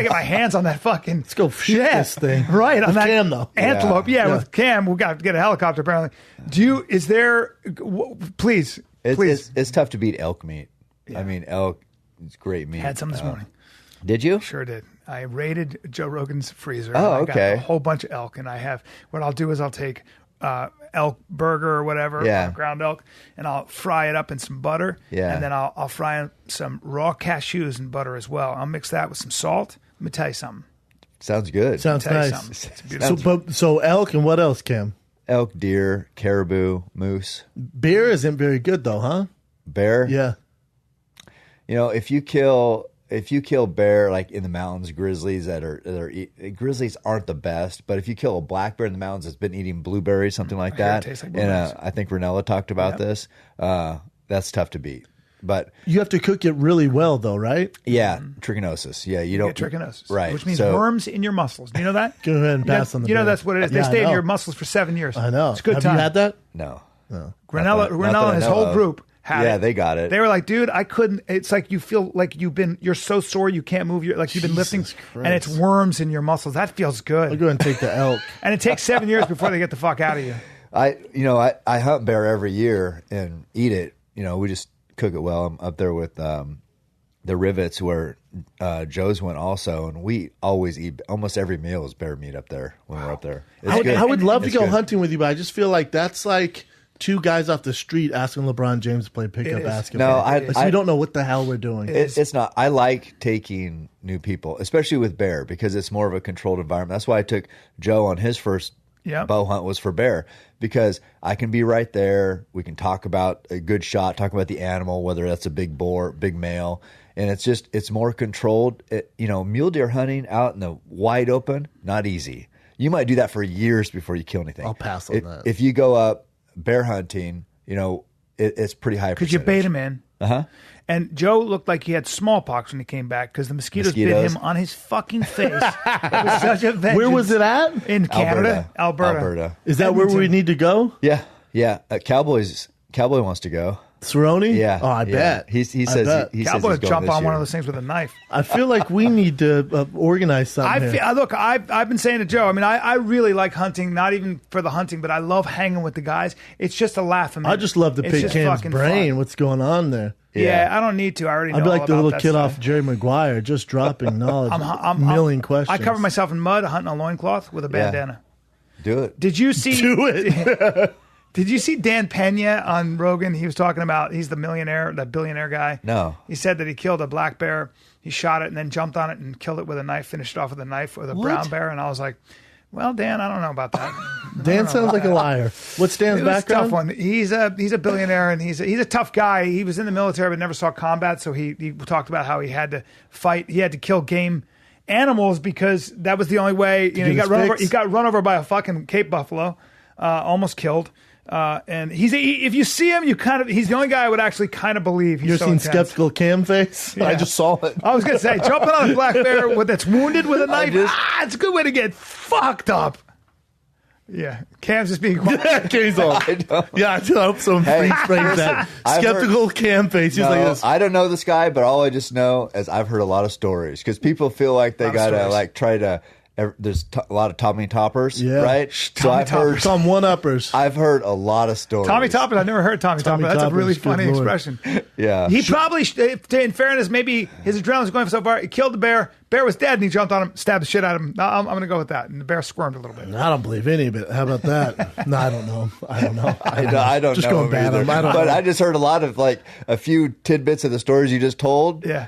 get my hands on that fucking. Let's go shoot this thing. Right, on with that Cam, though. antelope. Yeah, with Cam, we got to get a helicopter apparently. Please. It's tough to beat elk meat. Yeah. I mean, elk. It's great meat. Had some this morning. Did you? Sure did. I raided Joe Rogan's freezer. Oh, I okay. got a whole bunch of elk, and what I'll do is I'll take elk burger or whatever, ground elk, and I'll fry it up in some butter. Yeah. And then I'll fry some raw cashews in butter as well. I'll mix that with some salt. Let me tell you something. Sounds good. Sounds nice. It's beautiful. So elk and what else, Cam? Elk, deer, caribou, moose. Bear isn't very good though, huh? Bear? Yeah. If you kill bear like in the mountains, grizzlies grizzlies aren't the best, but if you kill a black bear in the mountains that's been eating blueberries, something like that, and I think Ranella talked about this, that's tough to beat. But you have to cook it really well, though, right? Yeah, trichinosis. Yeah, you don't get trichinosis, right? Which means worms in your muscles. Do you know that? Go ahead and pass on the. You know that's what it is. They stay in your muscles for 7 years. I know. It's a good have time. you had that? No. Ranella and his whole group. They got it. They were like, dude, I couldn't. It's like you feel like you're so sore you can't move. You've been lifting, and it's worms in your muscles. That feels good. I'll go ahead and take the elk. And it takes 7 years before they get the fuck out of you. I hunt bear every year and eat it. We just cook it well. I'm up there with the rivets where Joe's went also, and we always eat almost every meal is bear meat up there when we're up there. I would love to go hunting with you, but I just feel like that's like two guys off the street asking LeBron James to play pickup basketball. No, we don't know what the hell we're doing. It's not. I like taking new people, especially with bear, because it's more of a controlled environment. That's why I took Joe on his first bow hunt was for bear, because I can be right there. We can talk about a good shot, talk about the animal, whether that's a big boar, big male, and it's more controlled. Mule deer hunting out in the wide open, not easy. You might do that for years before you kill anything. I'll pass on that. If you go up bear hunting, it's pretty high because you bait him in. And Joe looked like he had smallpox when he came back because the mosquitoes bit him on his fucking face. It was such a vengeance. Where was it at? In Canada, Alberta. Is that where we need to go? Yeah. Cowboy wants to go. Cerrone? Yeah. Oh, I bet. He says Cowboy jump on one of those things with a knife. I feel like we need to organize something. Look, I've been saying to Joe, I really like hunting, not even for the hunting, but I love hanging with the guys. It's just a laugh. I just love to pick Cam's brain. Fun. What's going on there? Yeah, I don't need to. I already know. I'd be like the little kid stuff. off Jerry Maguire, just dropping knowledge. A million questions. I cover myself in mud hunting a loincloth with a bandana. Do it. Did you see? Do it. Did you see Dan Pena on Rogan? He was talking about he's the billionaire guy. No. He said that he killed a black bear. He shot it and then jumped on it and killed it with a knife, finished it off with a knife with a brown bear. And I was like, well, Dan, I don't know about that. Dan sounds like a liar. What's Dan's background? Tough one. He's a billionaire and he's a tough guy. He was in the military but never saw combat. So he talked about how he had to fight. He had to kill game animals because that was the only way. He got run over by a fucking Cape buffalo, almost killed. And if you see him, he's the only guy I would actually kind of believe. You've seen skeptical Cam face? Yeah. I just saw it. I was going to say, jumping on a black bear that's wounded with a knife, it's a good way to get fucked up. Yeah, Cam's just being quiet. Cam's all. I hope someone frames that. Skeptical Cam face. He's like this. I don't know this guy, but all I just know is I've heard a lot of stories because people feel like they got to try to. There's a lot of Tommy Toppers, right? So I've heard some one-uppers. I've heard a lot of stories. Tommy Toppers, I never heard Tommy Toppers. That's a really funny expression. Yeah. He probably, in fairness, maybe his adrenaline was going so far. He killed the bear. Bear was dead, and he jumped on him, stabbed the shit out of him. I'm going to go with that. And the bear squirmed a little bit. I don't believe any of it. How about that? No, I don't know. I don't know. I don't just know. Going bad either. I just heard a lot of a few tidbits of the stories you just told. Yeah.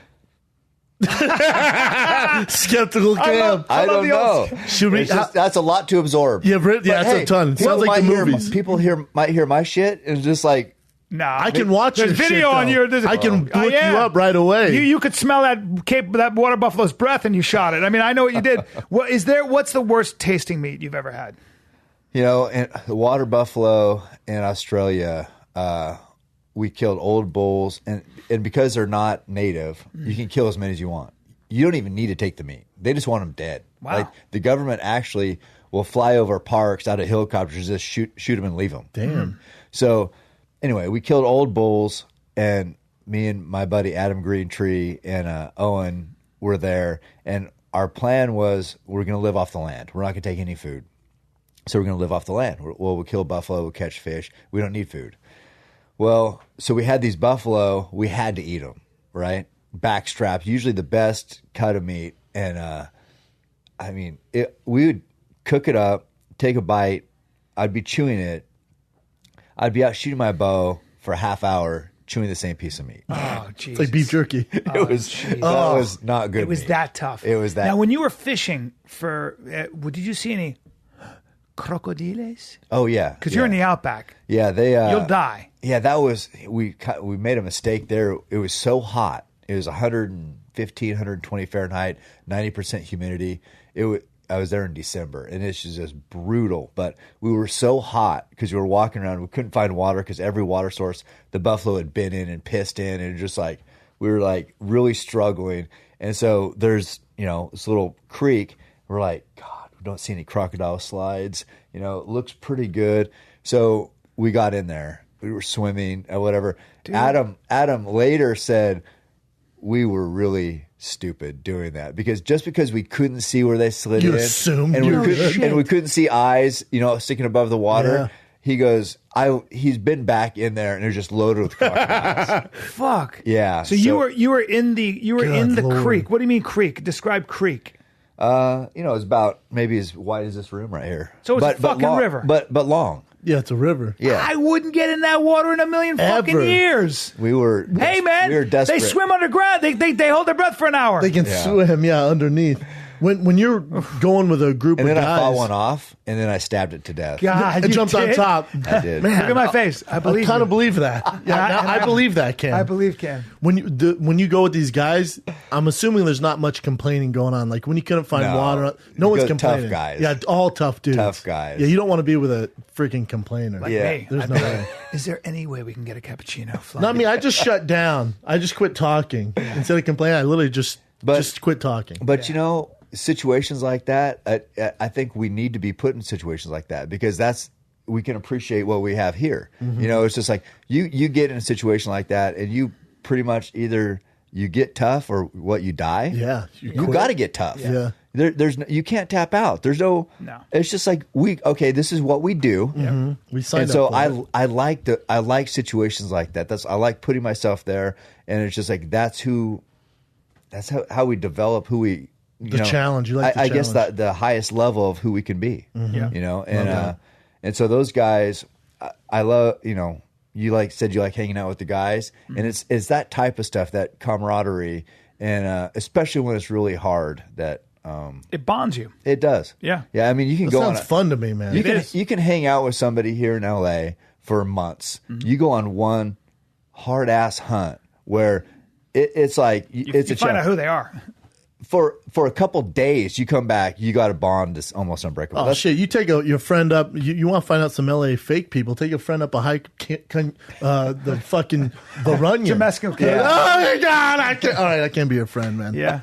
Skeptical Cam. I don't know. Should we? That's a lot to absorb. Yeah, that's a ton. Sounds like the movies. People might hear my shit and just like. No, I can watch your video shit, on your. I can look you up right away. You could smell that water buffalo's breath and you shot it. I mean, I know what you did. What's the worst tasting meat you've ever had? And the water buffalo in Australia, we killed old bulls, and because they're not native, you can kill as many as you want. You don't even need to take the meat. They just want them dead. Wow. Like the government actually will fly over parks out of helicopters, just shoot them and leave them. Damn. So anyway, we killed old bulls, and me and my buddy Adam Greentree and Owen were there, and our plan was we're going to live off the land. We're not going to take any food. So we're going to live off the land. We'll kill buffalo, we'll catch fish. We don't need food. Well, so we had these buffalo. We had to eat them, right? Backstrapped, usually the best cut of meat. And, we would cook it up, take a bite. I'd be chewing it. I'd be out shooting my bow for a half hour, chewing the same piece of meat. Oh, jeez. It's like beef jerky. That was not good. It was that tough. It was that. Now, when you were fishing for, did you see any crocodiles? Oh yeah, because you're in the outback. Yeah, you'll die. Yeah, that was we made a mistake there. It was so hot. It was 115, 120 Fahrenheit, 90% humidity. I was there in December, and it's just brutal. But we were so hot because we were walking around. We couldn't find water because every water source the buffalo had been in and pissed in, and just like we were like really struggling. And so there's this little creek. We're like, God, we don't see any crocodile slides. It looks pretty good. So we got in there. We were swimming or whatever. Dude. Adam later said we were really stupid doing that because we couldn't see where they slid in, assumed and we couldn't see eyes, sticking above the water. Yeah. He goes, he's been back in there and they're just loaded with crocodiles. Fuck. Yeah. So you were in the creek. What do you mean creek? Describe creek. It's about maybe as wide as this room right here. So it's a fucking river. But long. Yeah, it's a river. Yeah. I wouldn't get in that water in a million fucking years. We were. Hey man, we were desperate. They swim underground. They hold their breath for an hour. They can swim, underneath. When you're going with a group of guys, and then I fought one off, and then I stabbed it to death. God, and jumped on top. I did. Man, look at my face. I believe. I kind of believe that. Yeah, I believe that, Cam. I believe Cam. When you go with these guys, I'm assuming there's not much complaining going on. Like when you couldn't find water, no one's complaining. Tough guys. Yeah, all tough dudes. Tough guys. Yeah, you don't want to be with a freaking complainer. Like me. There's no way. Is there any way we can get a cappuccino? Not me. I just shut down. I just quit talking instead of complaining. I literally just quit talking. But situations like that, I think we need to be put in situations like that because we can appreciate what we have here. Mm-hmm. It's just like you get in a situation like that and you pretty much either you get tough or you die. Yeah, you got to get tough. Yeah, there's you can't tap out. There's no. It's just like this is what we do. Mm-hmm. We signed and so I like situations like that. I like putting myself there, and it's just like that's how we develop who we. Challenge. You like the I challenge. guess the highest level of who we can be. Mm-hmm. And so those guys, I love. You said you like hanging out with the guys, and it's that type of stuff, that camaraderie, and especially when it's really hard, that it bonds you. It does. Yeah. I mean, you can go on. Sounds fun to me, man. You can hang out with somebody here in LA for months. Mm-hmm. You go on one hard ass hunt where it's like it's you find out who they are. For a couple days, you come back, you got a bond that's almost unbreakable. Oh, shit. You take your friend up, you want to find out some LA fake people, take your friend up a hike, the fucking Runyon. Temescal. Yeah. Oh, my God. I can't be your friend, man. Yeah.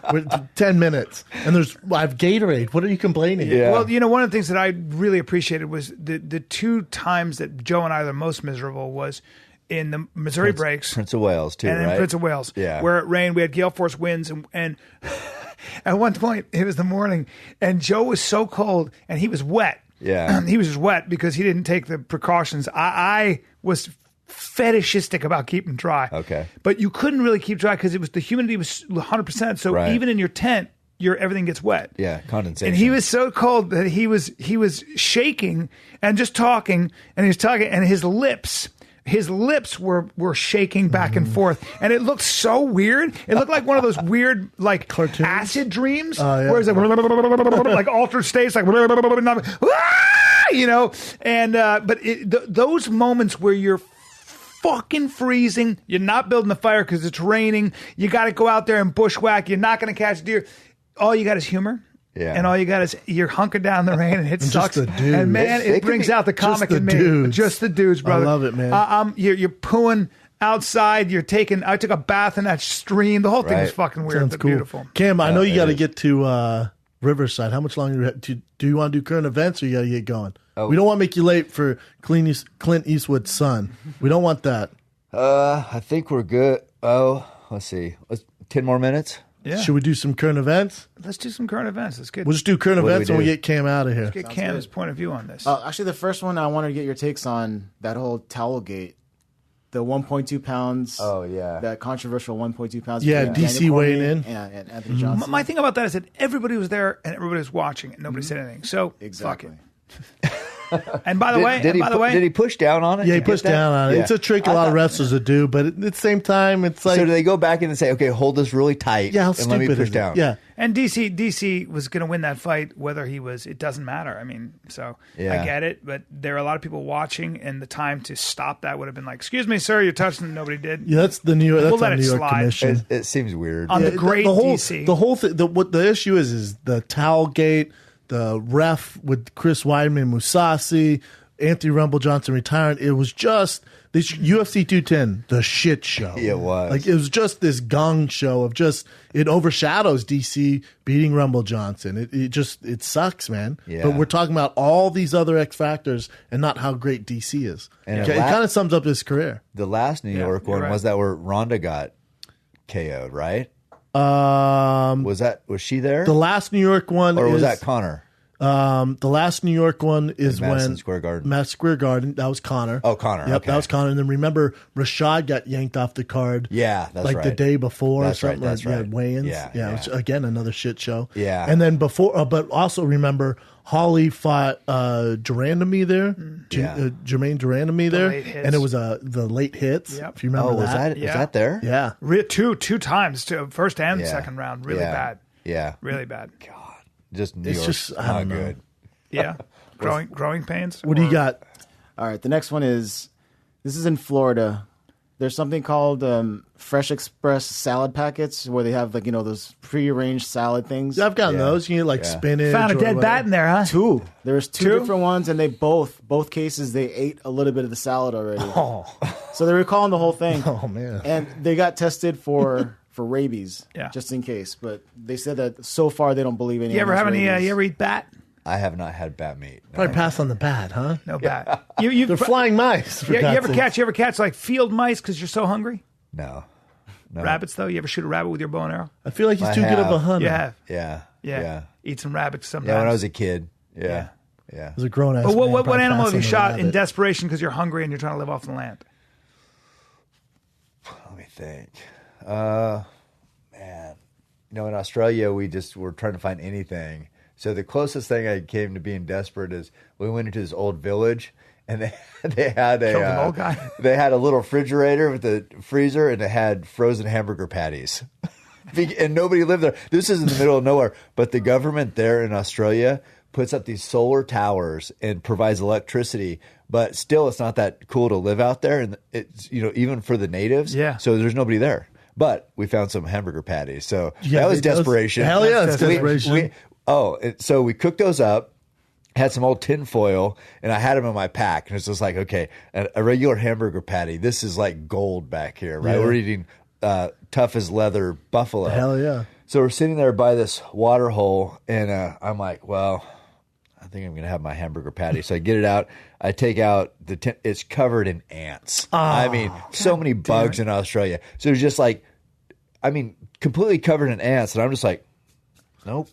10 minutes. And I have Gatorade. What are you complaining? Yeah. Well, one of the things that I really appreciated was the two times that Joe and I are the most miserable was in the Missouri breaks. Prince of Wales, too, and right? in Prince of Wales. Yeah. Where it rained. We had gale force winds and at one point, it was the morning, and Joe was so cold, and he was wet. Yeah. He was just wet because he didn't take the precautions. I was fetishistic about keeping dry. Okay. But you couldn't really keep dry because the humidity was 100%. So even in your tent, everything gets wet. Yeah, condensation. And he was so cold that he was shaking and just talking, and he was talking, and his lips his lips were shaking back and forth, and it looked so weird. It looked like one of those weird like cartoons, acid dreams, yeah. where it's like altered states, like you know. And but those moments where you're fucking freezing, you're not building the fire because it's raining, you got to go out there and bushwhack, you're not going to catch deer. All you got is humor. Yeah. And all you got is you're hunkered down in the rain and it sucks. Just the dudes. And man, it brings out the comic in me. Dudes. Just the dudes, brother. I love it, man. You're pooing outside. I took a bath in that stream. The whole thing was fucking weird. Sounds But cool. beautiful. Cam, I know you got to get to Riverside. How much longer do you want to do current events or you got to get going? We don't want to make you late for Clint Eastwood's son. We don't want that. I think we're good. Oh, let's see. 10 more minutes? Yeah. Should we do some current events? Let's do some current events. Let's get We'll just do current events and we get Cam out of here. get Cam's point of view on this. Actually, the first one I wanted to get your takes on that whole towel gate. The 1.2 pounds. Oh, yeah. That controversial 1.2 pounds. Yeah, between DC Daniel weighing Cormier in. And Anthony Johnson. My thing about that is that everybody was there and everybody was watching and nobody said anything. So Exactly. fuck it. And by the way, did he push down on it? Yeah, he to get pushed that? down on it. Yeah. It's a trick a lot of wrestlers would do, but at the same time, it's like, So do they go back in and say, okay, hold this really tight yeah, how and stupid let me push is it? down? Yeah. And DC was going to win that fight, whether it doesn't matter. I mean, so Yeah. I get it, but there are a lot of people watching, and the time to stop that would have been like, "Excuse me, sir, you're touching," and nobody did. Yeah, that's the New York. That's We'll let on it New York slide. Commission. It seems weird. On the great whole, DC. The whole thing. What the issue is the towel gate, the ref with Chris Weidman, Musasi, Anthony Rumble Johnson retiring. It was just this UFC 210, the shit show. Yeah, it was. Like it was just this gong show of just it overshadows DC beating Rumble Johnson. It sucks, man. Yeah. But we're talking about all these other X factors and not how great DC is. And it kind of sums up his career. The last New York you're one right. was that where Ronda got KO'd, right? Um, Was she there? the last New York one, or was is, that Connor? The last New York one is In Madison when Square Garden. Madison Square Garden. That was Connor. Oh, Connor. Yep, Okay. that was Connor. And then remember, Rashad got yanked off the card. Yeah, that's like right. the day before That's or right, something. that's like, right. Weigh-ins. Yeah, It was, again, another shit show. Yeah. And then before, but also remember, Holly fought Durandamy there. Jermaine Durandamy there, late hits. and it was the late hits. Yep. If you remember Oh, was that Yeah. was that there? Yeah. Two times, first and Yeah. second round, really Yeah. bad, Yeah. really bad. Just New It's York. just, I not don't know. good. Yeah, growing pains. What do you got? All right, the next one is this is in Florida. There's something called Fresh Express salad packets where they have those prearranged salad things. I've gotten Yeah. those. You get like Yeah. spinach. Found a or dead whatever. bat in there, huh? Two. There's two Two? different ones, and they both cases they ate a little bit of the salad already. Oh, So they were calling the whole thing. oh man. And they got tested for rabies, Yeah. just in case. But they said that so far they don't believe any. You ever have any? rabies. You ever eat bat? I have not had bat meat. No. Probably pass on the bat, huh? No bat. You They're flying mice. For You God's ever sakes. catch like field mice because you're so hungry? No. Rabbits though, you ever shoot a rabbit with your bow and arrow? I feel like he's I too good of a have. hunter. You have. Yeah. Yeah. Eat some rabbits sometimes. Yeah, when I was a kid. Yeah. Yeah. As a grown ass. But what man, animal have you probably pass on the shot in rabbit. desperation because you're hungry and you're trying to live off the land? Let me think. Man. In Australia, we just were trying to find anything. So the closest thing I came to being desperate is we went into this old village, and they had Killed an old guy. they had a little refrigerator with a freezer, and it had frozen hamburger patties. And nobody lived there. This is in the middle of nowhere, but the government there in Australia puts up these solar towers and provides electricity. But still, it's not that cool to live out there, and it's even for the natives. Yeah. So there's nobody there. But we found some hamburger patties, so Yeah, that was that was- desperation. hell yeah, That's it's desperation. So we cooked those up, had some old tin foil, and I had them in my pack. And it's just like, okay, a regular hamburger patty, this is like gold back here, right? Yeah. We're eating tough as leather buffalo. Hell yeah. So we're sitting there by this water hole, and I'm like, well, I think I'm going to have my hamburger patty. So I get it out. I take out the tin. It's covered in ants. I mean, so many bugs in Australia. So it's just like, completely covered in ants. And I'm just like, nope.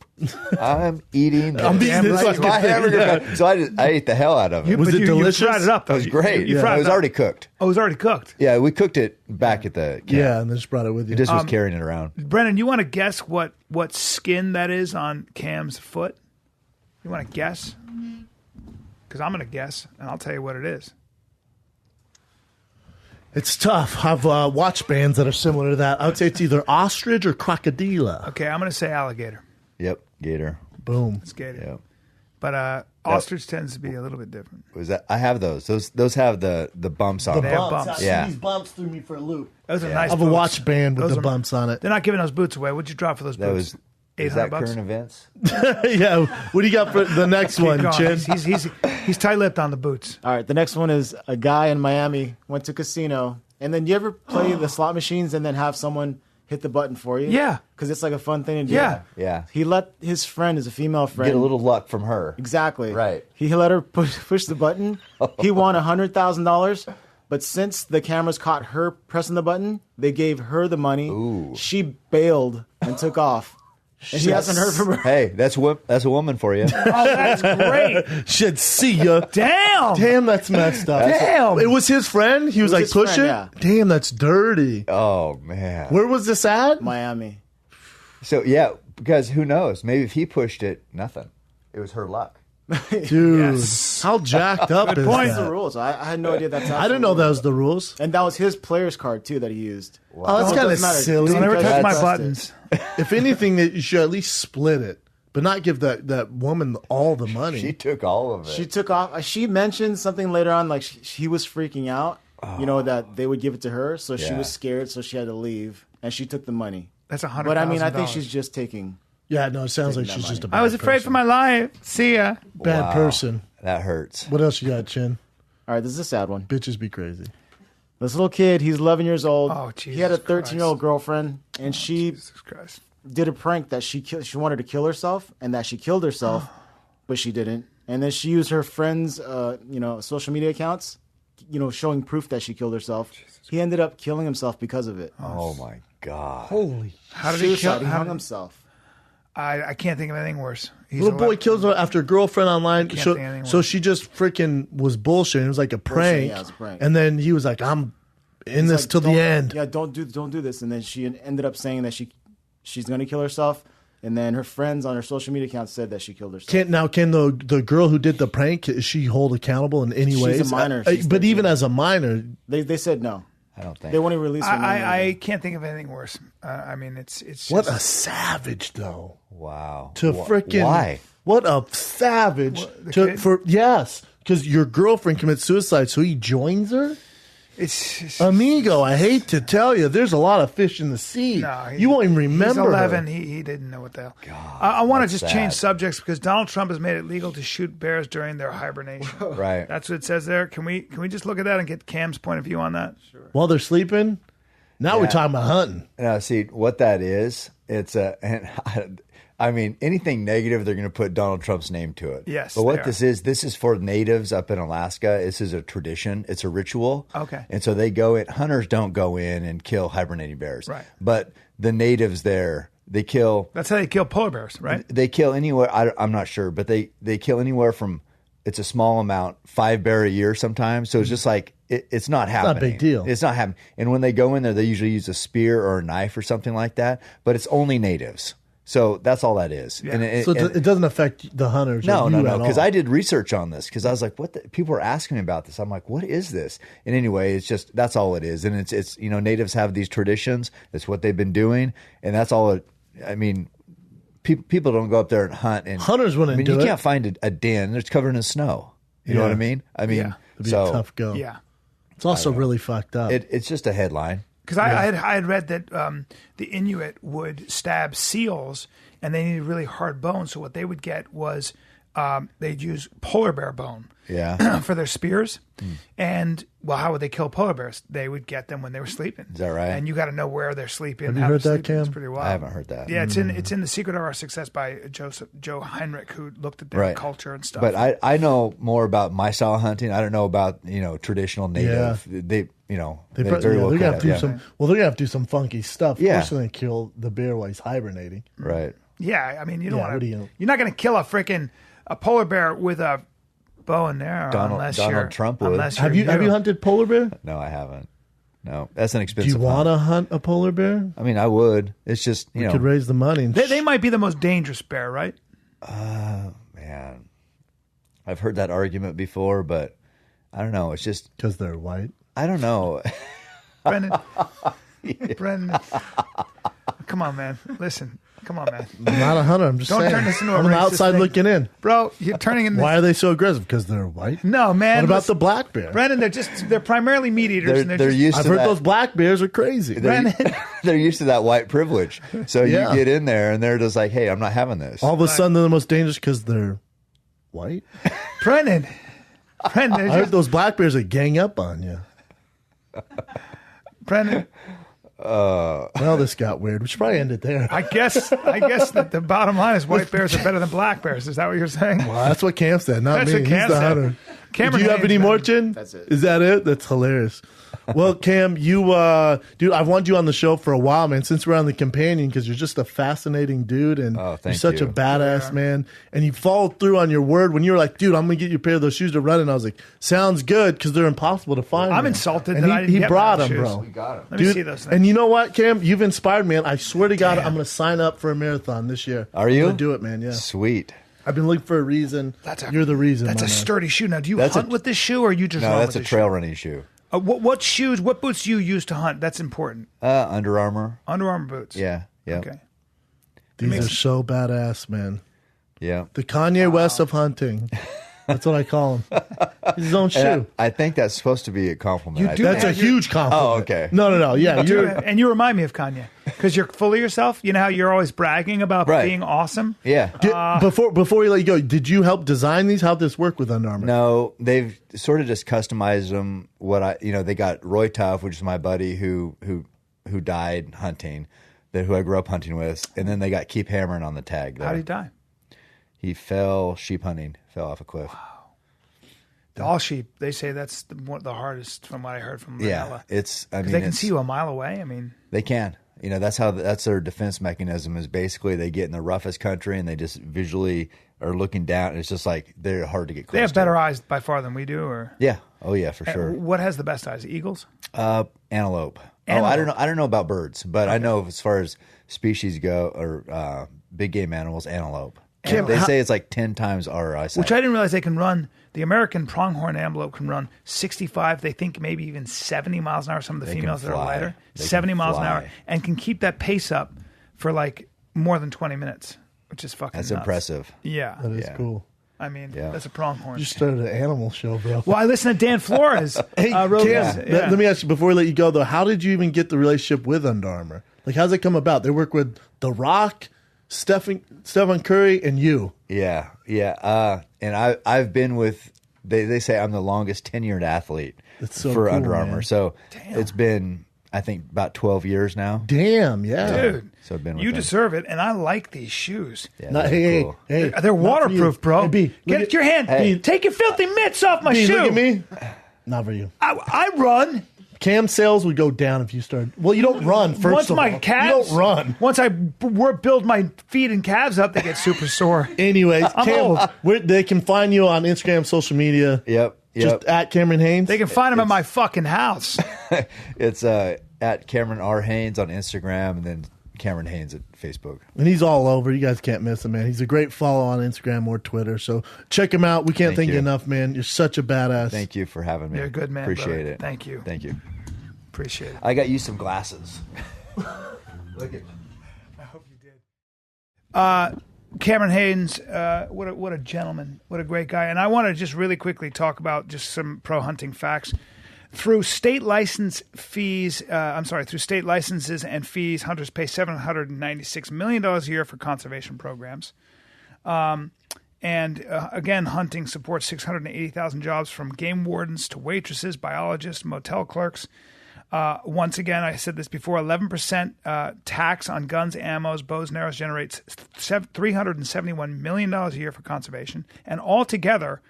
I'm eating I'm eating this my fucking hamburger thing, patty. So I ate the hell out of it. Was it delicious? You fried it up, though. It was great. You fried It was up. already cooked. Oh, it was already cooked. Yeah, we cooked it back at the camp. Yeah, and then just brought it with you. He just was carrying it around. Brennan, you want to guess what skin that is on Cam's foot? You want to guess? Because I'm going to guess, and I'll tell you what it is. It's tough. I've watched bands that are similar to that. I would say it's either ostrich or crocodile. Okay, I'm going to say alligator. Yep, gator. Boom. It's gator. Yep. But ostrich tends to be a little bit different. Was that? I have those. Those have the bumps on The them. bumps. Yeah. These bumps threw me for a loop. Those are Yeah. nice I have a boots. watch band with Those the are- bumps on it. They're not giving those boots away. What'd you drop for those That boots? was. Is that $800. current events? Yeah. What do you got for the next Keep one, going. Chin? He's tight-lipped on the boots. All right, the next one is a guy in Miami went to casino, and then you ever play the slot machines and then have someone hit the button for you? Yeah. Because it's like a fun thing to do. Yeah. Yeah. He let his friend, is a female friend, Get a little luck from her. exactly. Right. He let her push the button. He won $100,000. But since the cameras caught her pressing the button, they gave her the money. Ooh. She bailed and took off. And he hasn't heard from her. Hey, that's a woman for you. Oh, that's great. Should see ya. Damn. Damn, that's messed up. Damn. It was his friend? He was like, his push friend, it? yeah. Damn, that's dirty. Oh man. Where was this at? Miami. So yeah, because who knows? Maybe if he pushed it, nothing. It was her luck. Dude, Yes. how jacked up is point. That's the that? rules. I had no idea that's how I didn't know that was the rules. And that was his player's card, too, that he used. Oh, that's No, it kind of doesn't matter. silly. Don't ever Because touch my that's buttons. If anything, that you should at least split it, but not give that woman all the money. She took all of it. She took off. She mentioned something later on, like she was freaking out, that they would give it to her. So she Yeah. was scared, so she had to leave. And she took the money. That's $100,000. But I mean, I think she's just taking. Yeah, no, it sounds like Taking she's that just a money. bad I was afraid for my life. See ya. bad Wow. person. That hurts. What else you got, Chin? All right, this is a sad one. Bitches be crazy. This little kid, he's 11 years old. Oh, he had a Jesus 13-year-old girlfriand, and she Jesus Christ. did a prank that she wanted to kill herself, and that she killed herself, but she didn't. And then she used her friends', social media accounts, showing proof that she killed herself. He ended up killing himself because of it. Oh my God. Holy. How did he kill? Suicide. He hung himself. I can't think of anything worse. He's Little boy 11. kills her after a girlfriend online. Can't So, think of anything so worse. she just freaking was bullshitting. It was like a prank. yeah, it was a prank. And then he was like, I'm in He's this like, till the "Don't- end. Yeah, don't do this. And then she ended up saying that she's going to kill herself. And then her friends on her social media account said that she killed herself. Can the girl who did the prank, is she hold accountable in any She's way? a minor. She's But 13. even as a minor, They said no. I don't think. They won't even release her name. I can't think of anything worse. I mean, it's just, what a savage though. Wow. To freaking Why? What a savage The kid? yes, because your girlfriend commits suicide, so he joins her. it's Amigo, I hate to tell you, there's a lot of fish in the sea. You won't even remember. He's 11. her. He didn't know what the hell. I want to that's just change sad. subjects because Donald Trump has made it legal to shoot bears during their hibernation. Right. That's what it says there. Can we just look at that and get Cam's point of view on that? Sure. While they're sleeping. Now we're Yeah. talking about hunting. Now, see what that is. It's I mean, anything negative, they're going to put Donald Trump's name to it. Yes, But they what are. this is for natives up in Alaska. This is a tradition. It's a ritual. Okay. And so they go in. Hunters don't go in and kill hibernating bears. Right. But the natives there, they kill. That's how they kill polar bears, right? They kill anywhere. I'm not sure, but they kill anywhere from. It's a small amount, 5 bear a year sometimes. So it's just like it's not happening. a big deal. It's not happening. And when they go in there, they usually use a spear or a knife or something like that. But it's only natives. So that's all that is. Yeah. And So it doesn't affect the hunters. no, or you at because all. I did research on this because I was like, what? People were asking me about this. I'm like, what is this? And anyway, it's just that's all it is. And it's natives have these traditions. That's what they've been doing, and that's all. I mean, people don't go up there and hunt. And Hunters wouldn't I mean, do you it. can't find a den. It's covered in snow. You know Yeah. what I mean? I mean, Yeah. It'd be so a tough go. Yeah. It's also really fucked up. it's just a headline. Because I had read that the Inuit would stab seals and they needed really hard bones. So what they would get was they'd use polar bear bone Yeah, for their spears. And, well, how would they kill polar bears? They would get them when they were sleeping. Is that right? And you got to know where they're sleeping. Have you how heard they're that, sleeping. It's Cam? pretty wild. I haven't heard that. Yeah, it's in The Secret of Our Success by Joe Heinrich, who looked at their Right. culture and stuff. But I know more about my style hunting. I don't know about traditional native. They They very they're well gonna could have to do yeah. some. Well, they're gonna have to do some funky stuff. Yeah. First, they're gonna kill the bear while he's hibernating. Right. yeah, I mean, you don't Yeah, want what do to. you- You're not going to kill a polar bear with a bow in there, Donald Trump would. Unless Have you're you you. hunted polar bear? No, I haven't. No, that's an Do expensive. you want hunt. to hunt a polar bear? I mean, I would. It's just You could raise the money. And They might be the most dangerous bear, right? man. I've heard that argument before, but I don't know. It's just because they're white. I don't know. Brendan. Brendan. Come on, man. Listen. Come on, man. I'm not a hunter. I'm just Don't saying. turn this into a I'm racist outside thing. looking in. Bro, you're turning into... Why are they so aggressive? Because they're white? No, man. What about listen, the black bear? Brendan, they're primarily meat eaters. They're just, used I've to heard that. those black bears are crazy. They're used to that white privilege. So Yeah. you get in there and they're just like, hey, I'm not having this. All of a sudden, they're the most dangerous because they're white. Brendan. Brendan, I heard those black bears that gang up on you. Brendan. Well, this got weird. We should probably end it there. I guess that the bottom line is white bears are better than black bears. Is that what you're saying? Well, that's what Cam said, not That's me. what Cam He's the said. hunter. Cameron Do you have Haynes, any man. more, Chin? That's it. Is that it? That's hilarious. Well, Cam, you, dude, I've wanted you on the show for a while, man, since we're on the companion, because you're just a fascinating dude, and you're thank such you. a badass, man. And you followed through on your word when you were like, dude, I'm going to get you a pair of those shoes to run in. I was like, sounds good, because they're impossible to find. I'm man. insulted and that he, I didn't he get brought my them, shoes. bro. We got 'em. Let me Dude, see those things. and you know what, Cam? You've inspired me, and I swear to God, I'm going to sign up for a marathon this year. Are you? I'm going to do it, man, yeah. Sweet. I've been looking for a reason. You're the reason, That's my a man. sturdy shoe. Now, do you That's hunt a- with this shoe, or you just No, run that's with a this trail shoe? running shoe. What shoes? What boots do you use to hunt? That's important. Under Armour. Under Armour boots. Yeah. Yeah. Okay. These are so badass, man. Yeah. The Kanye West of hunting. That's what I call him. He's his own shoe. And I think that's supposed to be a compliment. You I do think. That's a have your- huge compliment. Oh, okay. No. Yeah, you're. And you remind me of Kanye because you're full of yourself. You know how you're always bragging about Right. being awesome. Yeah. Before we let you go, did you help design these? How'd this work with Under Armour? No, they've sort of just customized them. They got Roy Tuff, which is my buddy who died hunting, who I grew up hunting with, and then they got Keep Hammering on the tag. How did he die? He fell sheep hunting, fell off a cliff. All sheep. They say that's the hardest, from what I heard from Yeah, Manila. it's. I mean, They can see you a mile away. I mean, They can. That's their defense mechanism. Is basically they get in the roughest country and they just visually are looking down. And it's just like they're hard to get close. they have to. better eyes by far than we do. Or Yeah. Oh yeah, for sure. What has the best eyes? Eagles. Antelope. Oh, I don't know about birds, but I know as far as species go, or big game animals, antelope. Kim, They say it's like 10 times our eyesight. Which I didn't realize they can run. The American pronghorn antelope can run 65, they think maybe even 70 miles an hour. Some of the They can females that are fly. lighter, They 70 can miles an hour, fly. and can keep that pace up for like more than 20 minutes, which is fucking That's nuts. impressive. Yeah. That is Yeah. cool. I mean, Yeah. that's a pronghorn. You started an animal show, bro. Well, I listened to Dan Flores. Hey, wrote Cam, this. let me ask you before we let you go though. How did you even get the relationship with Under Armour? Like, how's it come about? They work with The Rock, Stephen Curry, and you. Yeah. And I've been with. They say I'm the longest tenured athlete That's so for cool, Under Armour. man. So it's been, I think, about 12 years now. Damn, yeah. Dude, So I've been with you them. deserve it, and I like these shoes. Yeah, Not, they're hey, cool. hey, They're not for waterproof, you. bro. Hey, B, look Get your hand. Hey. Take your filthy mitts off my B, shoe. look at me. Not for you. I run. Cam sales would go down if you started. Well, you don't run. First Once of my all, calves, you don't run. Once I build my feet and calves up, they get super sore. Anyways, I'm old. Cam, they can find you on Instagram, social media. Yep. Just at Cameron Haynes. They can find them at my fucking house. It's at Cameron R. Haynes on Instagram, and then Cameron Haynes at Facebook. And he's all over. You guys can't miss him, man. He's a great follow on Instagram or Twitter. So check him out. We can't thank you you. enough, man. You're such a badass. Thank you for having me. You're a good man, Appreciate brother. it. Thank you. Thank you. Appreciate it. I got you some glasses. Look at. I hope you did. Cameron Haynes, what a gentleman, what a great guy. And I want to just really quickly talk about just some pro hunting facts. Through state license fees, through state licenses and fees, hunters pay $796 million a year for conservation programs. Again, hunting supports 680,000 jobs from game wardens to waitresses, biologists, motel clerks. Once again, I said this before, 11% tax on guns, ammos, bows, and arrows generates $371 million a year for conservation. And altogether,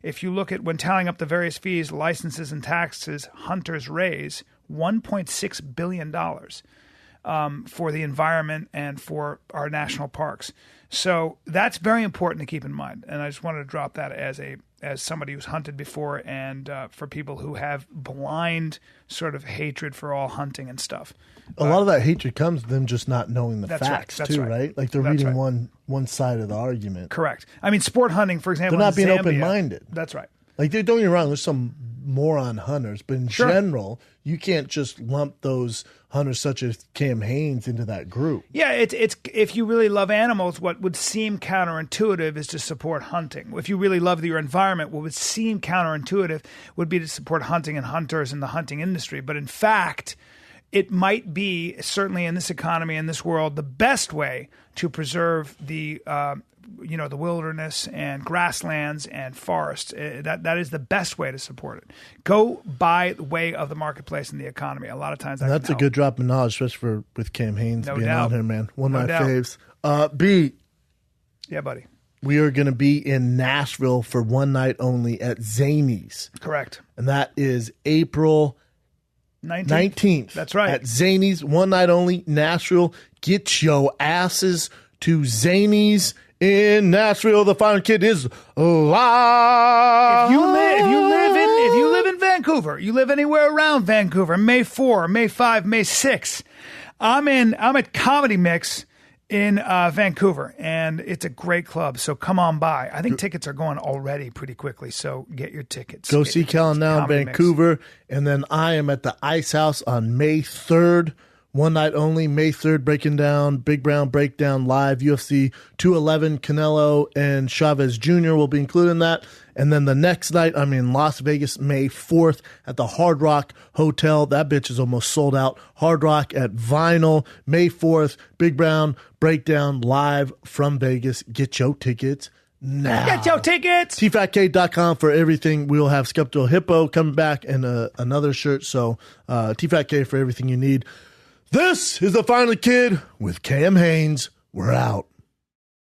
if you look at when tallying up the various fees, licenses, and taxes, hunters raise $1.6 billion for the environment and for our national parks. So that's very important to keep in mind. And I just wanted to drop that as somebody who's hunted before, and for people who have blind sort of hatred for all hunting and stuff. A lot of that hatred comes from them just not knowing the That's right. facts, That's too, right. right? Like they're That's reading right. one side of the argument. Correct. I mean, sport hunting, for example, They're not in being Zambia- open-minded. That's right. Like, dude, don't get me wrong. There's some more on hunters, but in general, you can't just lump those hunters such as Cam Hanes into that group. Yeah, it's if you really love animals, what would seem counterintuitive is to support hunting. If you really love your environment, what would seem counterintuitive would be to support hunting and hunters in the hunting industry. But in fact, it might be, certainly in this economy, in this world, the best way to preserve the the wilderness and grasslands and forests. That is the best way to support it. Go by the way of the marketplace and the economy. A lot of times that's a good drop of knowledge, especially with Cam Hanes being out here, man. One of my faves. B. Yeah, buddy. We are going to be in Nashville for one night only at Zanies. Correct. And that is April 19th. That's right. At Zanies, one night only, Nashville. Get your asses to Zanies in Nashville. The Final Kid is live. If you live in Vancouver, you live anywhere around Vancouver, May 4, May 5, May 6, I'm at Comedy Mix in Vancouver, and it's a great club, so come on by. I think tickets are going already pretty quickly, so get your tickets. Go see Callan now in Vancouver, and then I am at the Ice House on May 3rd. One night only, May 3rd, breaking down Big Brown Breakdown live. UFC 211, Canelo and Chavez Jr. will be included in that. And then the next night, I'm in Las Vegas, May 4th at the Hard Rock Hotel. That bitch is almost sold out. Hard Rock at Vinyl, May 4th, Big Brown Breakdown live from Vegas. Get your tickets now. Get your tickets. TFATK.com for everything. We'll have Skeptical Hippo coming back in another shirt. So TFATK for everything you need. This is The Final Kid with Cam Hanes. We're out.